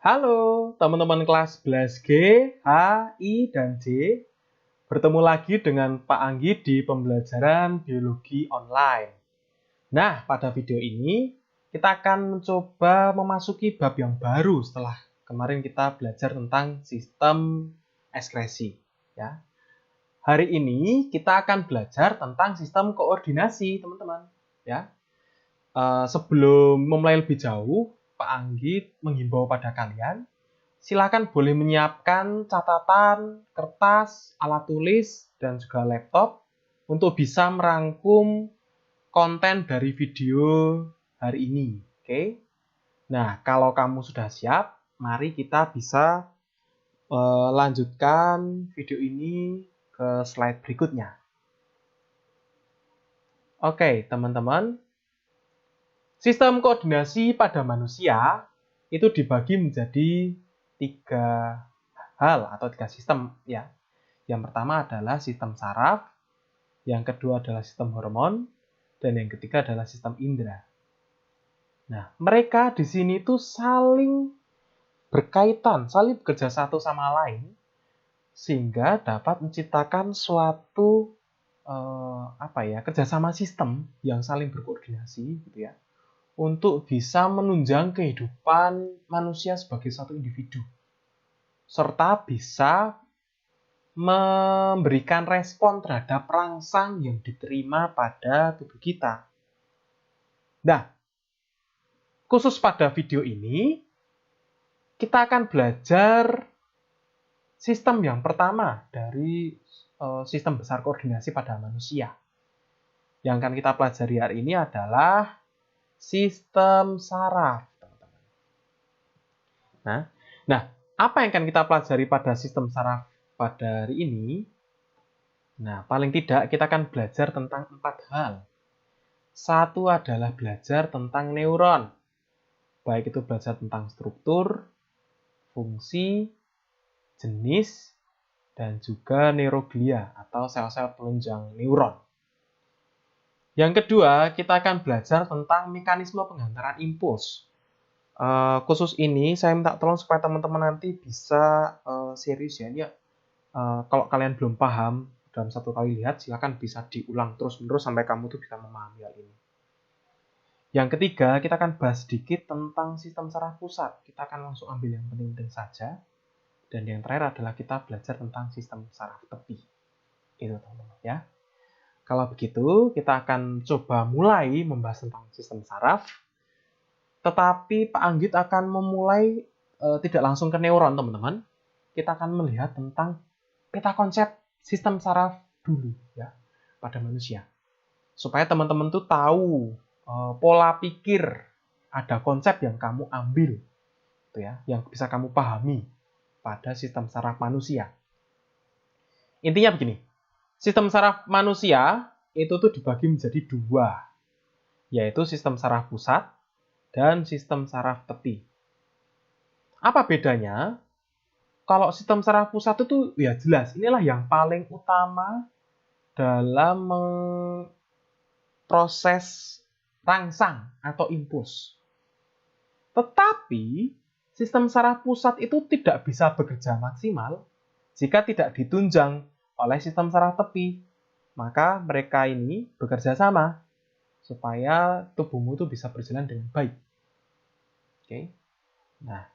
Halo teman-teman kelas 11G, H, I, dan J. Bertemu lagi dengan Pak Anggi di pembelajaran biologi online. Nah, pada video ini kita akan mencoba memasuki bab yang baru setelah kemarin kita belajar tentang sistem ekskresi. Ya. Hari ini kita akan belajar tentang sistem koordinasi, teman-teman. Ya. Sebelum memulai lebih jauh, Pak Anggi menghimbau pada kalian, silakan boleh menyiapkan catatan, kertas, alat tulis, dan juga laptop untuk bisa merangkum konten dari video hari ini. Oke? Nah, kalau kamu sudah siap, mari kita bisa lanjutkan video ini ke slide berikutnya. Oke, teman-teman. Sistem koordinasi pada manusia itu dibagi menjadi 3 hal atau 3 sistem ya. Yang pertama adalah sistem saraf, yang kedua adalah sistem hormon, dan yang ketiga adalah sistem indera. Nah, mereka di sini tuh saling berkaitan, saling bekerja satu sama lain sehingga dapat menciptakan suatu kerjasama sistem yang saling berkoordinasi gitu ya, untuk bisa menunjang kehidupan manusia sebagai satu individu, serta bisa memberikan respon terhadap rangsang yang diterima pada tubuh kita. Nah, khusus pada video ini, kita akan belajar sistem yang pertama dari sistem besar koordinasi pada manusia. Yang akan kita pelajari hari ini adalah sistem saraf, teman-teman. Nah, apa yang akan kita pelajari pada sistem saraf pada hari ini? Nah, paling tidak kita akan belajar tentang 4 hal. Satu adalah belajar tentang neuron. Baik itu belajar tentang struktur, fungsi, jenis, dan juga neuroglia atau sel-sel penunjang neuron. Yang kedua, kita akan belajar tentang mekanisme penghantaran impuls. Khusus ini saya minta tolong supaya teman-teman nanti bisa serius ya. Kalau kalian belum paham dalam satu kali lihat, silakan bisa diulang terus-menerus sampai kamu tuh bisa memahami hal ini. Yang ketiga, kita akan bahas sedikit tentang sistem saraf pusat. Kita akan langsung ambil yang penting-penting saja. Dan yang terakhir adalah kita belajar tentang sistem saraf tepi. Itu teman-teman ya. Kalau begitu, kita akan coba mulai membahas tentang sistem saraf. Tetapi Pak Anggit akan memulai tidak langsung ke neuron, teman-teman. Kita akan melihat tentang peta konsep sistem saraf dulu ya pada manusia. Supaya teman-teman tuh tahu pola pikir, ada konsep yang kamu ambil gitu ya, yang bisa kamu pahami pada sistem saraf manusia. Intinya begini, sistem saraf manusia itu tuh dibagi menjadi 2, yaitu sistem saraf pusat dan sistem saraf tepi. Apa bedanya? Kalau sistem saraf pusat itu ya jelas, inilah yang paling utama dalam proses rangsang atau impuls. Tetapi sistem saraf pusat itu tidak bisa bekerja maksimal jika tidak ditunjang oleh sistem saraf tepi. Maka mereka ini bekerja sama supaya tubuhmu itu bisa berjalan dengan baik. Oke. Nah,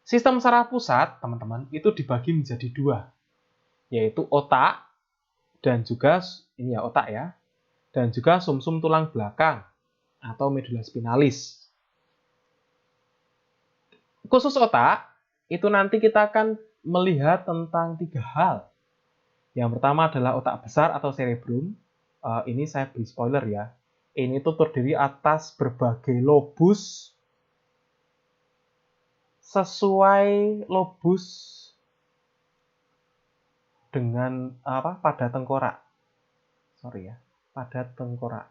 sistem saraf pusat, teman-teman, itu dibagi menjadi 2, yaitu otak dan juga otak ya, dan juga sumsum tulang belakang atau medula spinalis. Khusus otak, itu nanti kita akan melihat tentang 3 hal. Yang pertama adalah otak besar atau cerebrum. Ini saya beri spoiler ya. Ini tuh terdiri atas berbagai lobus sesuai lobus dengan pada tengkorak. Pada tengkorak.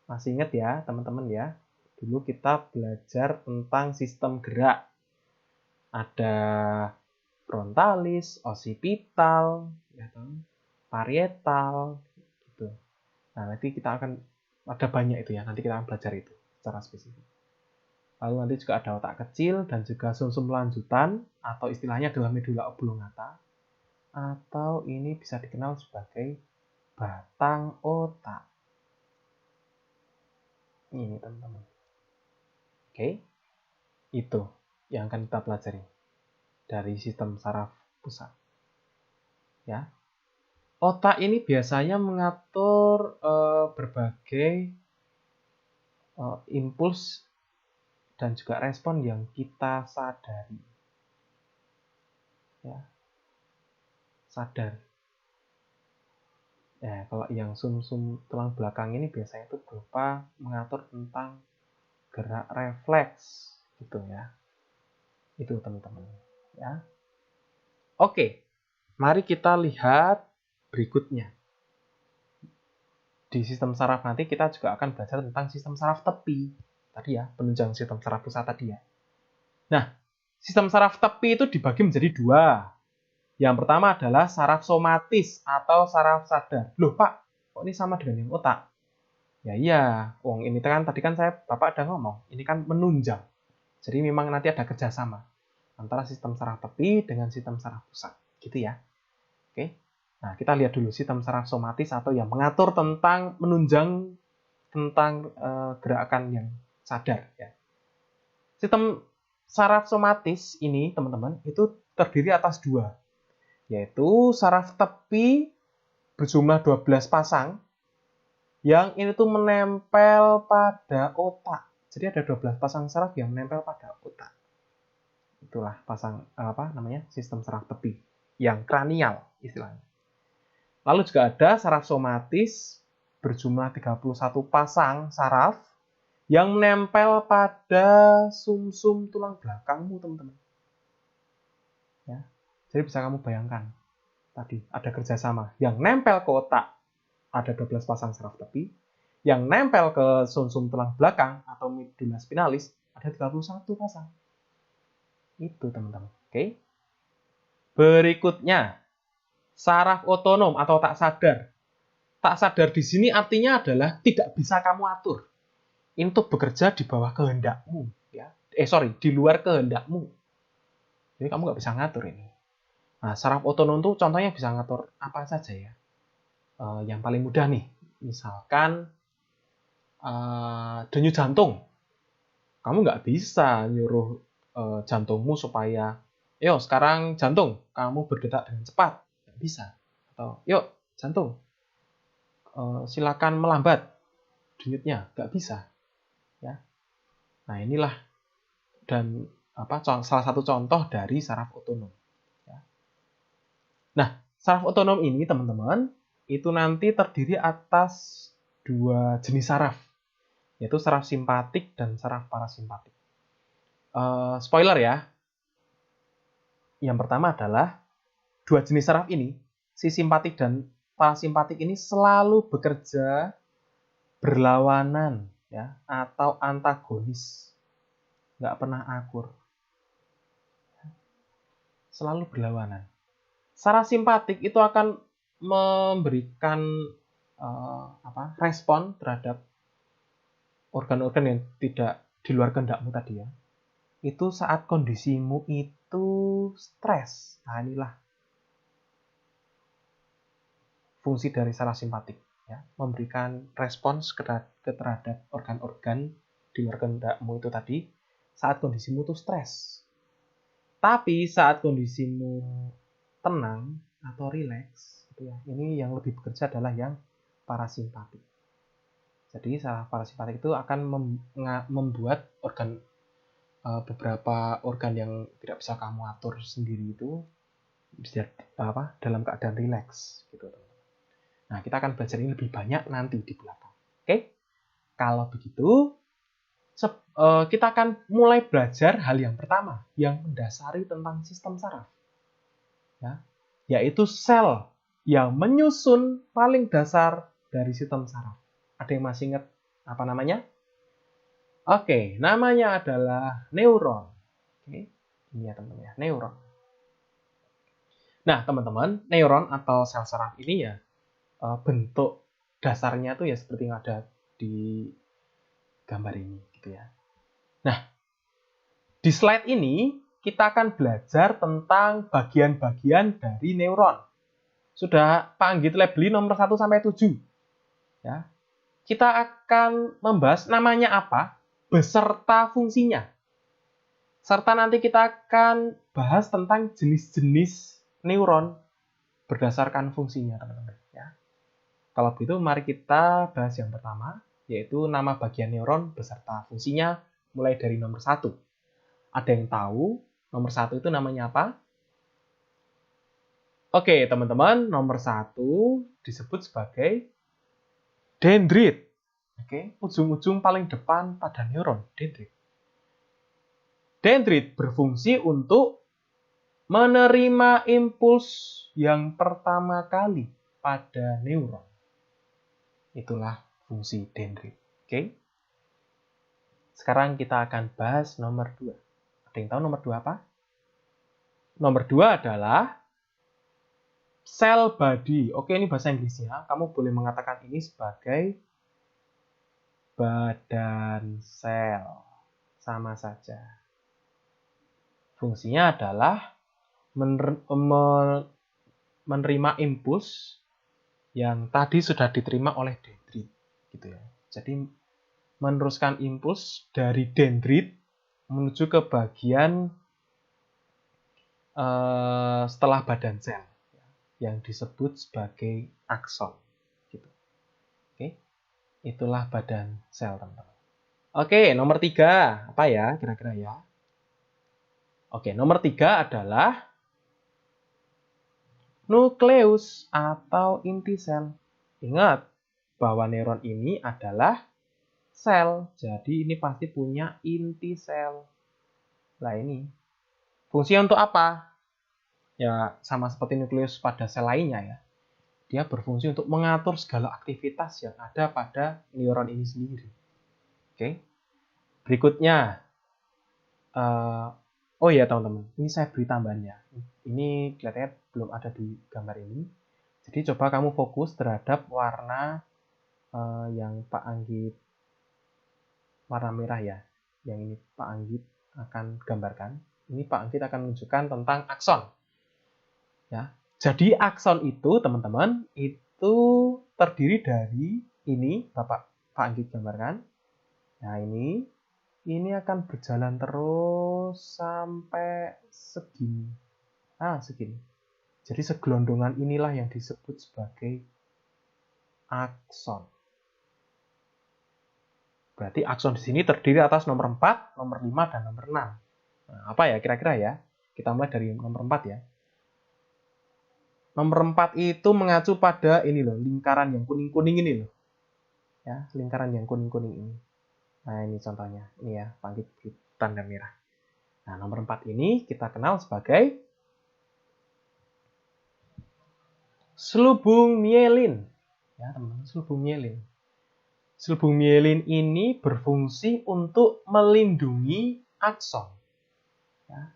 Masih ingat ya, teman-teman ya? Dulu kita belajar tentang sistem gerak. Ada frontalis, occipital, parietal, gitu. Nah, nanti kita akan ada banyak itu ya. Nanti kita akan belajar itu secara spesifik. Lalu nanti juga ada otak kecil dan juga sumsum lanjutan atau istilahnya adalah medula oblongata. Atau ini bisa dikenal sebagai batang otak. Ini teman-teman. Oke, itu yang akan kita pelajari dari sistem saraf pusat. Ya, otak ini biasanya mengatur berbagai impuls dan juga respon yang kita sadari. Ya, sadar. Ya, kalau yang sumsum tulang belakang ini biasanya itu berupa mengatur tentang gerak refleks, gitu ya. Itu teman-teman. Ya. Oke, mari kita lihat berikutnya. Di sistem saraf nanti kita juga akan belajar tentang sistem saraf tepi. Tadi ya, penunjang sistem saraf pusat tadi ya. Nah, sistem saraf tepi itu dibagi menjadi dua. Yang pertama adalah saraf somatis atau saraf sadar. Loh Pak, kok ini sama dengan yang otak? Ya iya, ini kan tadi kan Bapak ada ngomong, ini kan menunjang. Jadi memang nanti ada kerjasama antara sistem saraf tepi dengan sistem saraf pusat. Gitu ya. Oke. Nah, kita lihat dulu sistem saraf somatis atau yang mengatur tentang menunjang tentang gerakan yang sadar. Ya. Sistem saraf somatis ini, teman-teman, itu terdiri atas dua, yaitu saraf tepi berjumlah 12 pasang yang ini tuh menempel pada otak. Jadi ada 12 pasang saraf yang menempel pada otak. Itulah sistem saraf tepi yang kranial istilahnya. Lalu juga ada saraf somatis berjumlah 31 pasang saraf yang menempel pada sumsum tulang belakangmu, teman-teman. Ya. Jadi bisa kamu bayangkan tadi ada kerjasama yang nempel ke otak ada 12 pasang saraf tepi, yang nempel ke sumsum tulang belakang atau medula spinalis ada 31 pasang. Itu teman-teman. Oke. Berikutnya saraf otonom atau tak sadar. Tak sadar di sini artinya adalah tidak bisa kamu atur. Ini tuh bekerja di bawah kehendakmu, ya. Di luar kehendakmu. Jadi kamu nggak bisa ngatur ini. Nah, saraf otonom tuh contohnya bisa ngatur apa saja ya. Yang paling mudah nih, misalkan denyut jantung. Kamu nggak bisa nyuruh jantungmu supaya, yuk sekarang jantung, kamu berdetak dengan cepat. Nggak bisa. Atau, yuk jantung, silakan melambat denyutnya. Nggak bisa. Ya. Nah inilah dan salah satu contoh dari saraf otonom. Ya. Nah, saraf otonom ini teman-teman itu nanti terdiri atas dua jenis saraf, yaitu saraf simpatik dan saraf parasimpatik. Spoiler ya, yang pertama adalah dua jenis saraf ini, si simpatik dan parasimpatik ini selalu bekerja berlawanan ya atau antagonis, nggak pernah akur, selalu berlawanan. Saraf simpatik itu akan memberikan respon terhadap organ-organ yang tidak di luar kehendakmu tadi ya. Itu saat kondisimu itu stres. Nah inilah fungsi dari saraf simpatik ya, memberikan respons terhadap organ-organ di luar kehendakmu itu tadi saat kondisimu itu stres. Tapi saat kondisimu tenang atau rileks, gitu ya, ini yang lebih bekerja adalah yang parasimpatik. Jadi saraf parasimpatik itu akan membuat beberapa organ yang tidak bisa kamu atur sendiri itu dalam keadaan rileks, gitu. Nah, kita akan belajar ini lebih banyak nanti di belakang. Oke? Kalau begitu, kita akan mulai belajar hal yang pertama yang mendasari tentang sistem saraf. Ya, yaitu sel yang menyusun paling dasar dari sistem saraf. Ada yang masih ingat apa namanya? Oke, namanya adalah neuron. Oke, ini ya teman-teman ya, neuron. Nah, teman-teman, neuron atau sel saraf ini ya bentuk dasarnya tuh ya seperti yang ada di gambar ini, gitu ya. Nah, Di slide ini, kita akan belajar tentang bagian-bagian dari neuron. Sudah Pak Anggit labeli nomor 1 sampai 7. Ya. Kita akan membahas namanya apa, beserta fungsinya. Serta nanti kita akan bahas tentang jenis-jenis neuron berdasarkan fungsinya, teman-teman. Ya. Kalau begitu, mari kita bahas yang pertama, yaitu nama bagian neuron beserta fungsinya, mulai dari nomor 1. Ada yang tahu nomor 1 itu namanya apa? Oke, teman-teman, nomor 1 disebut sebagai dendrit. Oke, ujung-ujung paling depan pada neuron, dendrit. Dendrit berfungsi untuk menerima impuls yang pertama kali pada neuron. Itulah fungsi dendrit. Oke. Sekarang kita akan bahas nomor 2. Ada yang tahu nomor 2 apa? Nomor 2 adalah cell body. Oke, ini bahasa Inggrisnya. Kamu boleh mengatakan ini sebagai badan sel. Sama saja. Fungsinya adalah menerima impuls yang tadi sudah diterima oleh dendrit, gitu ya. Jadi meneruskan impuls dari dendrit menuju ke bagian setelah badan sel yang disebut sebagai akson, gitu. Oke, itulah badan sel, teman-teman. Oke, nomor 3 apa ya kira-kira ya? Oke, nomor 3 adalah nukleus atau inti sel. Ingat bahwa neuron ini adalah sel, jadi ini pasti punya inti sel. Nah ini, fungsinya untuk apa? Ya sama seperti nukleus pada sel lainnya ya. Dia berfungsi untuk mengatur segala aktivitas yang ada pada neuron ini sendiri. Oke, berikutnya. Oh ya teman-teman, ini saya beri tambahannya. Ini kelihatannya belum ada di gambar ini. Jadi coba kamu fokus terhadap warna yang Pak Anggit, warna merah ya. Yang ini Pak Anggit akan gambarkan. Ini Pak Anggit akan menunjukkan tentang akson. Ya, jadi akson itu teman-teman itu terdiri dari ini Pak Anggit gambarkan. Nah ini akan berjalan terus sampai segini. Segini. Jadi segelondongan inilah yang disebut sebagai akson. Berarti akson di sini terdiri atas nomor 4, nomor 5, dan nomor 6. Nah, apa ya kira-kira ya? Kita mulai dari nomor 4 ya. Nomor 4 itu mengacu pada ini loh, lingkaran yang kuning-kuning ini loh. Ya, lingkaran yang kuning-kuning ini. Nah, ini contohnya. Ini ya, panggil tanda merah. Nah, nomor 4 ini kita kenal sebagai selubung mielin. Ya, teman-teman, selubung mielin. Selubung mielin ini berfungsi untuk melindungi akson. Ya.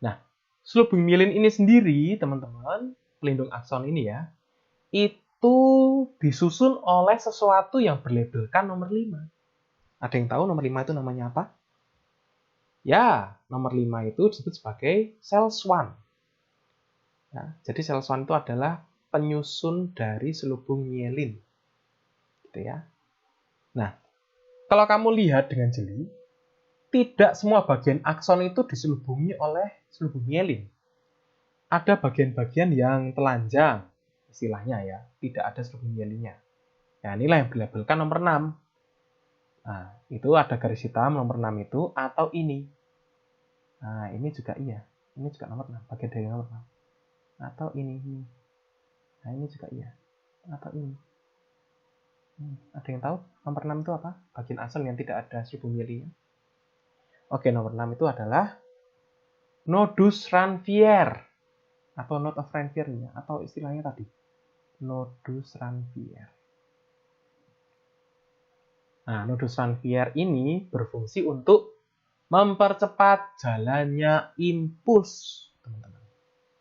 Nah, selubung mielin ini sendiri, teman-teman, pelindung akson ini ya, itu disusun oleh sesuatu yang berlabelkan nomor 5. Ada yang tahu nomor 5 itu namanya apa? Ya, nomor 5 itu disebut sebagai sel swan. Ya, jadi sel swan itu adalah penyusun dari selubung mielin. Gitu ya. Nah, kalau kamu lihat dengan jeli, tidak semua bagian akson itu diselubungi oleh selubung mielin. Ada bagian-bagian yang telanjang, istilahnya ya, tidak ada selubung mielinnya. Nah, inilah yang dilabelkan nomor 6. Nah, itu ada garis hitam nomor 6 itu, atau ini. Nah, ini juga iya. Ini juga nomor 6, bagian dari nomor 6. Atau ini. Nah, ini juga iya. Atau ini. Ada yang tahu nomor 6 itu apa? Bagian akson yang tidak ada selubung mielinnya. Oke, nomor 6 itu adalah nodus Ranvier. Atau node of Ranvier, atau istilahnya tadi. Nodus Ranvier. Nah, nodus Ranvier ini berfungsi untuk mempercepat jalannya impuls, teman-teman.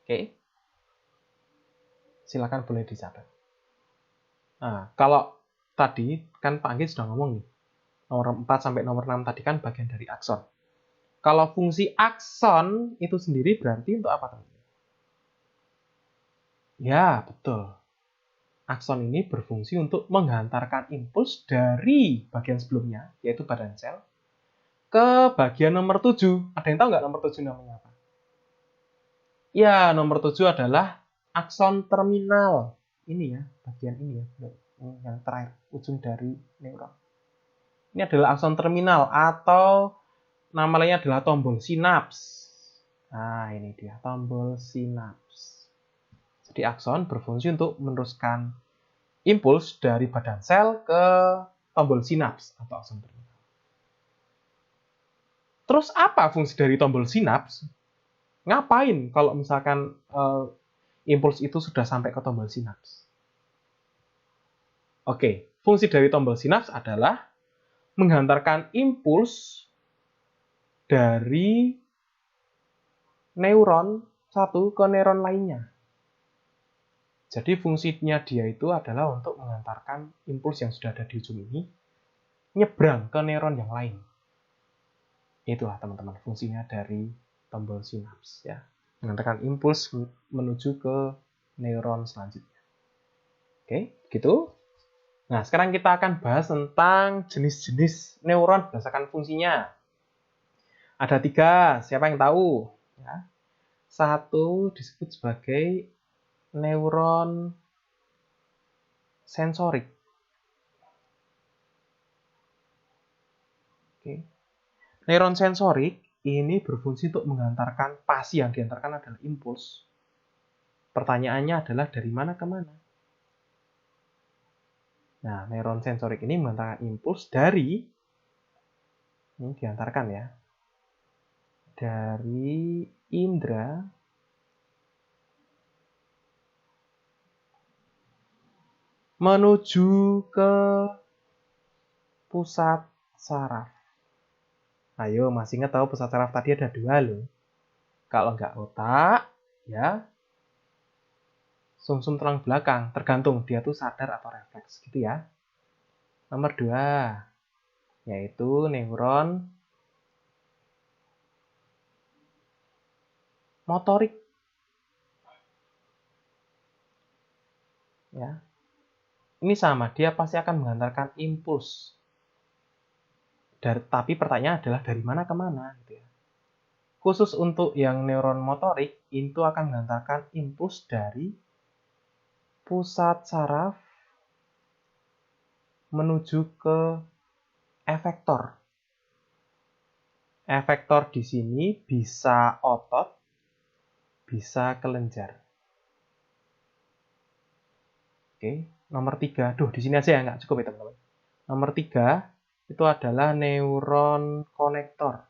Oke. Silakan boleh dicatat. Nah, kalau tadi kan Pak Anggit sudah ngomong nih. Nomor 4 sampai nomor 6 tadi kan bagian dari akson. Kalau fungsi akson itu sendiri berarti untuk apa, teman-teman? Ya, betul. Akson ini berfungsi untuk menghantarkan impuls dari bagian sebelumnya, yaitu badan sel, ke bagian nomor 7. Ada yang tahu nggak nomor 7 namanya apa? Ya, nomor 7 adalah akson terminal. Ini ya, bagian ini ya, yang terakhir, ujung dari neuron. Ini adalah akson terminal atau nama lainnya adalah tombol sinaps. Nah, ini dia, tombol sinaps. Jadi akson berfungsi untuk meneruskan impuls dari badan sel ke tombol sinaps atau akson terminal. Terus apa fungsi dari tombol sinaps? Ngapain kalau misalkan impuls itu sudah sampai ke tombol sinaps? Oke, fungsi dari tombol sinaps adalah menghantarkan impuls dari neuron satu ke neuron lainnya. Jadi fungsinya dia itu adalah untuk mengantarkan impuls yang sudah ada di ujung ini nyebrang ke neuron yang lain. Itulah teman-teman fungsinya dari tombol sinaps ya. Mengantarkan impuls menuju ke neuron selanjutnya. Oke, gitu. Nah, sekarang kita akan bahas tentang jenis-jenis neuron berdasarkan fungsinya. Ada 3, siapa yang tahu? Ya. 1 disebut sebagai neuron sensorik. Oke. Neuron sensorik ini berfungsi untuk menghantarkan, pasti yang dihantarkan adalah impuls. Pertanyaannya adalah dari mana ke mana? Nah, neuron sensorik ini menghantarkan impuls dari, ini dihantarkan ya, dari indera menuju ke pusat saraf. Ayo, masih ingat tahu pusat saraf tadi ada 2 loh. Kalau nggak otak, ya sumsum tulang belakang, tergantung dia tuh sadar atau refleks gitu ya. Nomor 2, yaitu neuron motorik. Ya. Ini sama, dia pasti akan menghantarkan impuls. Tapi pertanyaan adalah dari mana ke mana gitu ya. Khusus untuk yang neuron motorik, itu akan menghantarkan impuls dari pusat saraf menuju ke efektor. Efektor di sini bisa otot, bisa kelenjar. Oke, nomor 3. Duh, di sini aja ya, nggak cukup ya teman-teman. Nomor 3 itu adalah neuron konektor.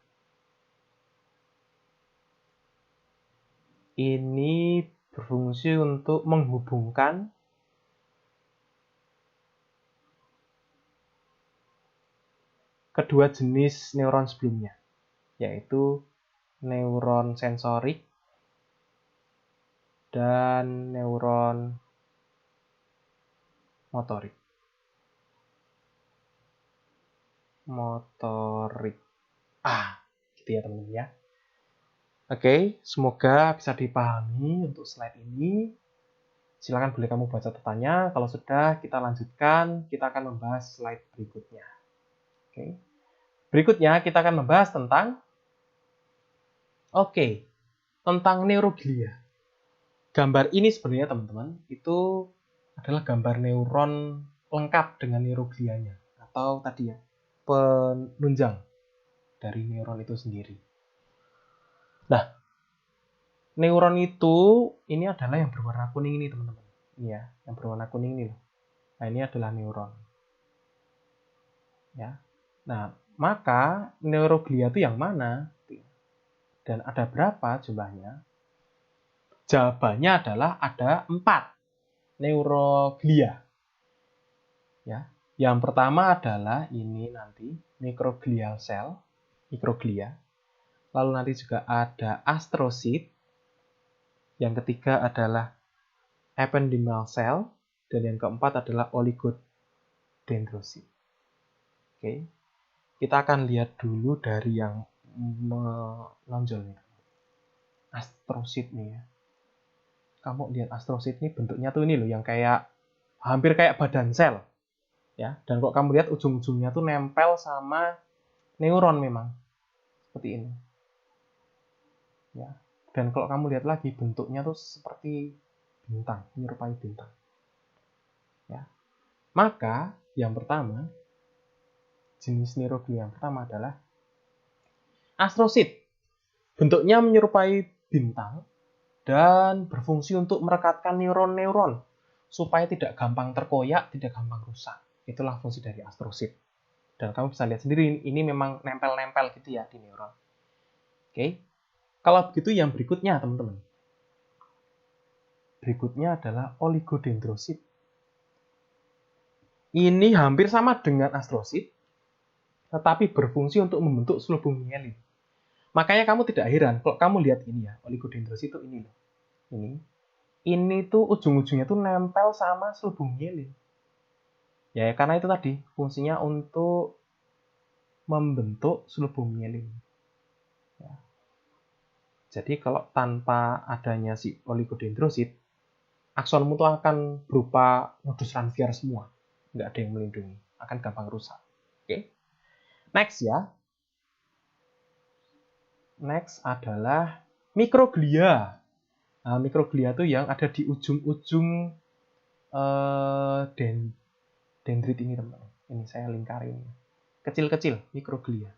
Ini berfungsi untuk menghubungkan kedua jenis neuron sebelumnya, yaitu neuron sensorik dan neuron motorik. Gitu ya teman-teman ya. Oke, semoga bisa dipahami untuk slide ini. Silakan boleh kamu baca catatannya. Kalau sudah, kita lanjutkan. Kita akan membahas slide berikutnya. Oke. Berikutnya kita akan membahas tentang tentang neuroglia. Gambar ini sebenarnya teman-teman itu adalah gambar neuron lengkap dengan neuroglianya atau tadi ya penunjang dari neuron itu sendiri. Nah, neuron itu ini adalah yang berwarna kuning ini teman-teman. Ini ya, yang berwarna kuning ini loh. Nah, ini adalah neuron. Ya. Nah, maka neuroglia itu yang mana? Dan ada berapa jumlahnya? Jawabannya adalah ada 4 neuroglia. Ya. Yang pertama adalah ini nanti microglial cell, mikroglia. Lalu nanti juga ada astrosit. Yang ketiga adalah ependymal cell. Dan yang keempat adalah oligodendrosit. Oke. Kita akan lihat dulu dari yang menonjol nih. Astrosit nih ya. Kamu lihat astrosit ini bentuknya tuh ini loh, yang kayak hampir kayak badan sel. Ya, dan kalau kamu lihat ujung-ujungnya tuh nempel sama neuron memang. Seperti ini. Ya. Dan kalau kamu lihat lagi bentuknya tuh seperti bintang, menyerupai bintang. Ya. Maka yang pertama, jenis neuroglia yang pertama adalah astrosit. Bentuknya menyerupai bintang dan berfungsi untuk merekatkan neuron-neuron supaya tidak gampang terkoyak, tidak gampang rusak. Itulah fungsi dari astrosit. Dan kamu bisa lihat sendiri, ini memang nempel-nempel gitu ya di neuron. Oke. Kalau begitu yang berikutnya, teman-teman. Berikutnya adalah oligodendrosit. Ini hampir sama dengan astrosit, tetapi berfungsi untuk membentuk selubung mielin. Makanya kamu tidak heran kalau kamu lihat ini ya, oligodendrosit itu ini loh. Ini tuh ujung-ujungnya tuh nempel sama selubung mielin. Ya, karena itu tadi fungsinya untuk membentuk selubung mielin. Ya. Jadi kalau tanpa adanya si oligodendrosit, aksonmu tuh akan berupa nodus Ranvier semua. Nggak ada yang melindungi. Akan gampang rusak. Oke. Next ya. Next adalah mikroglia. Nah, mikroglia itu yang ada di ujung-ujung dendrit ini, teman-teman. Ini saya lingkarin. Kecil-kecil, mikroglia.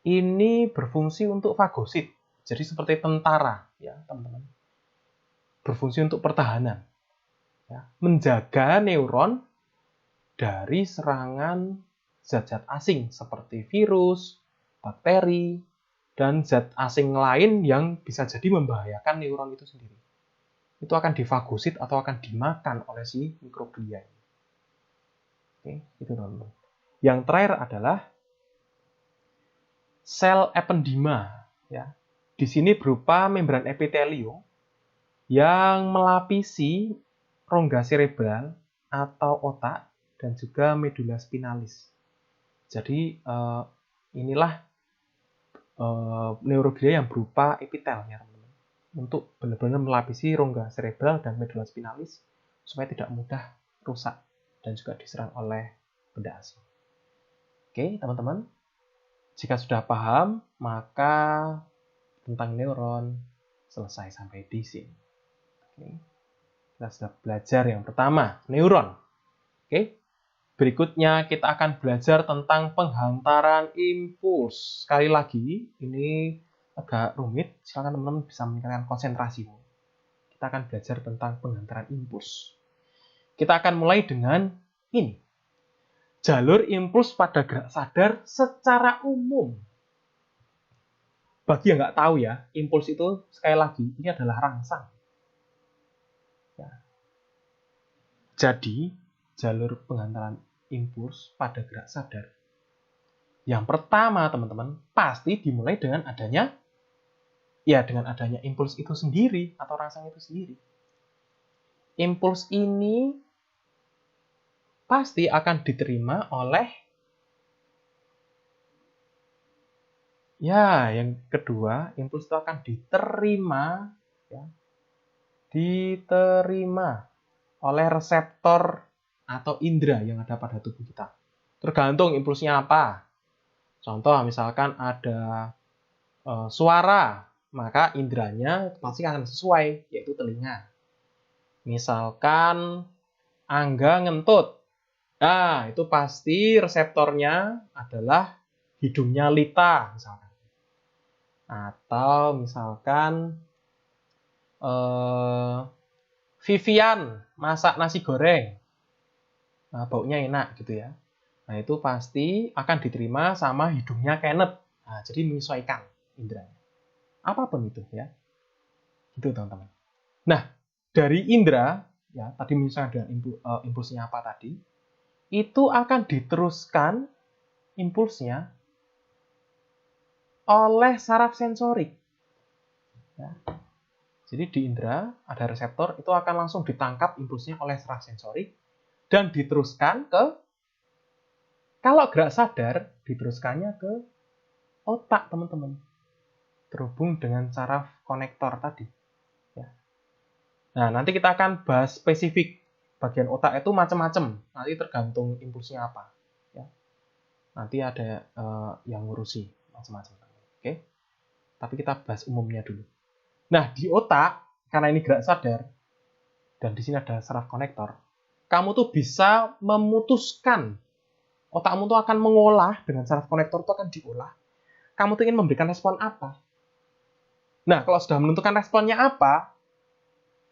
Ini berfungsi untuk fagosit. Jadi seperti tentara, ya, teman-teman. Berfungsi untuk pertahanan. Ya, menjaga neuron dari serangan zat-zat asing seperti virus, bakteri, dan zat asing lain yang bisa jadi membahayakan neuron itu sendiri. Itu akan difagosit atau akan dimakan oleh si mikroglia. Oke, itu teman-teman. Yang terakhir adalah sel ependima. Ya. Di sini berupa membran epitelium yang melapisi rongga cerebral atau otak dan juga medula spinalis. Jadi inilah neuroglia yang berupa epitel ya teman-teman. Untuk benar-benar melapisi rongga cerebral dan medula spinalis supaya tidak mudah rusak dan juga diserang oleh benda asing. Oke, teman-teman. Jika sudah paham, maka tentang neuron selesai sampai di sini. Oke. Kita sudah belajar yang pertama, neuron. Oke. Berikutnya kita akan belajar tentang penghantaran impuls. Sekali lagi, ini agak rumit. Silakan teman-teman bisa meningkatkan konsentrasimu. Kita akan belajar tentang penghantaran impuls. Kita akan mulai dengan ini. Jalur impuls pada gerak sadar secara umum. Bagi yang nggak tahu ya, impuls itu sekali lagi, ini adalah rangsang. Ya. Jadi, jalur penghantaran impuls pada gerak sadar. Yang pertama, teman-teman, pasti dimulai dengan adanya impuls itu sendiri atau rangsang itu sendiri. Impuls ini pasti akan diterima oleh yang kedua, impuls itu akan diterima oleh reseptor atau indera yang ada pada tubuh kita. Tergantung impulsnya apa. Contoh, misalkan ada suara, maka inderanya pasti akan sesuai, yaitu telinga. Misalkan Angga ngentut. Nah, itu pasti reseptornya adalah hidungnya Lita, misalkan. Atau misalkan Vivian masak nasi goreng. Nah, baunya enak gitu ya. Nah, itu pasti akan diterima sama hidungnya Kenneth. Nah, jadi menyesuaikan inderanya. Apapun itu ya. Gitu teman-teman. Nah, dari indera, ya tadi misalnya dengan impulsnya apa tadi, itu akan diteruskan impulsnya oleh saraf sensorik. Ya. Jadi di indera ada reseptor, itu akan langsung ditangkap impulsnya oleh saraf sensorik dan diteruskan ke, kalau gerak sadar, diteruskannya ke otak, teman-teman. Terhubung dengan saraf konektor tadi. Ya. Nah, nanti kita akan bahas spesifik. Bagian otak itu macam-macam. Nanti tergantung impulsnya apa. Ya. Nanti ada yang ngurusi macam-macam. Oke. Tapi kita bahas umumnya dulu. Nah, di otak, karena ini gerak sadar, dan di sini ada saraf konektor, kamu tuh bisa memutuskan. Otakmu tuh akan mengolah, dengan saraf konektor itu akan diolah. Kamu tuh ingin memberikan respon apa? Nah, kalau sudah menentukan responnya apa,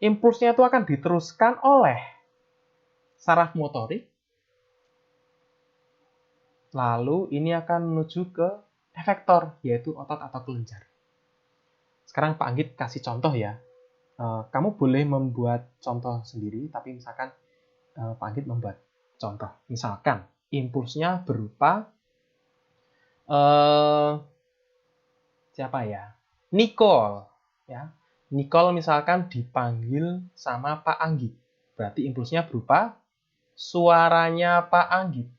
impulsnya itu akan diteruskan oleh saraf motorik. Lalu ini akan menuju ke efektor, yaitu otot atau kelenjar. Sekarang Pak Anggit kasih contoh ya. Kamu boleh membuat contoh sendiri, tapi misalkan Pak Anggit membuat contoh. Misalkan impulsnya berupa siapa ya? Nicole, ya. Nicole misalkan dipanggil sama Pak Anggit. Berarti impulsnya berupa suaranya Pak Anggit.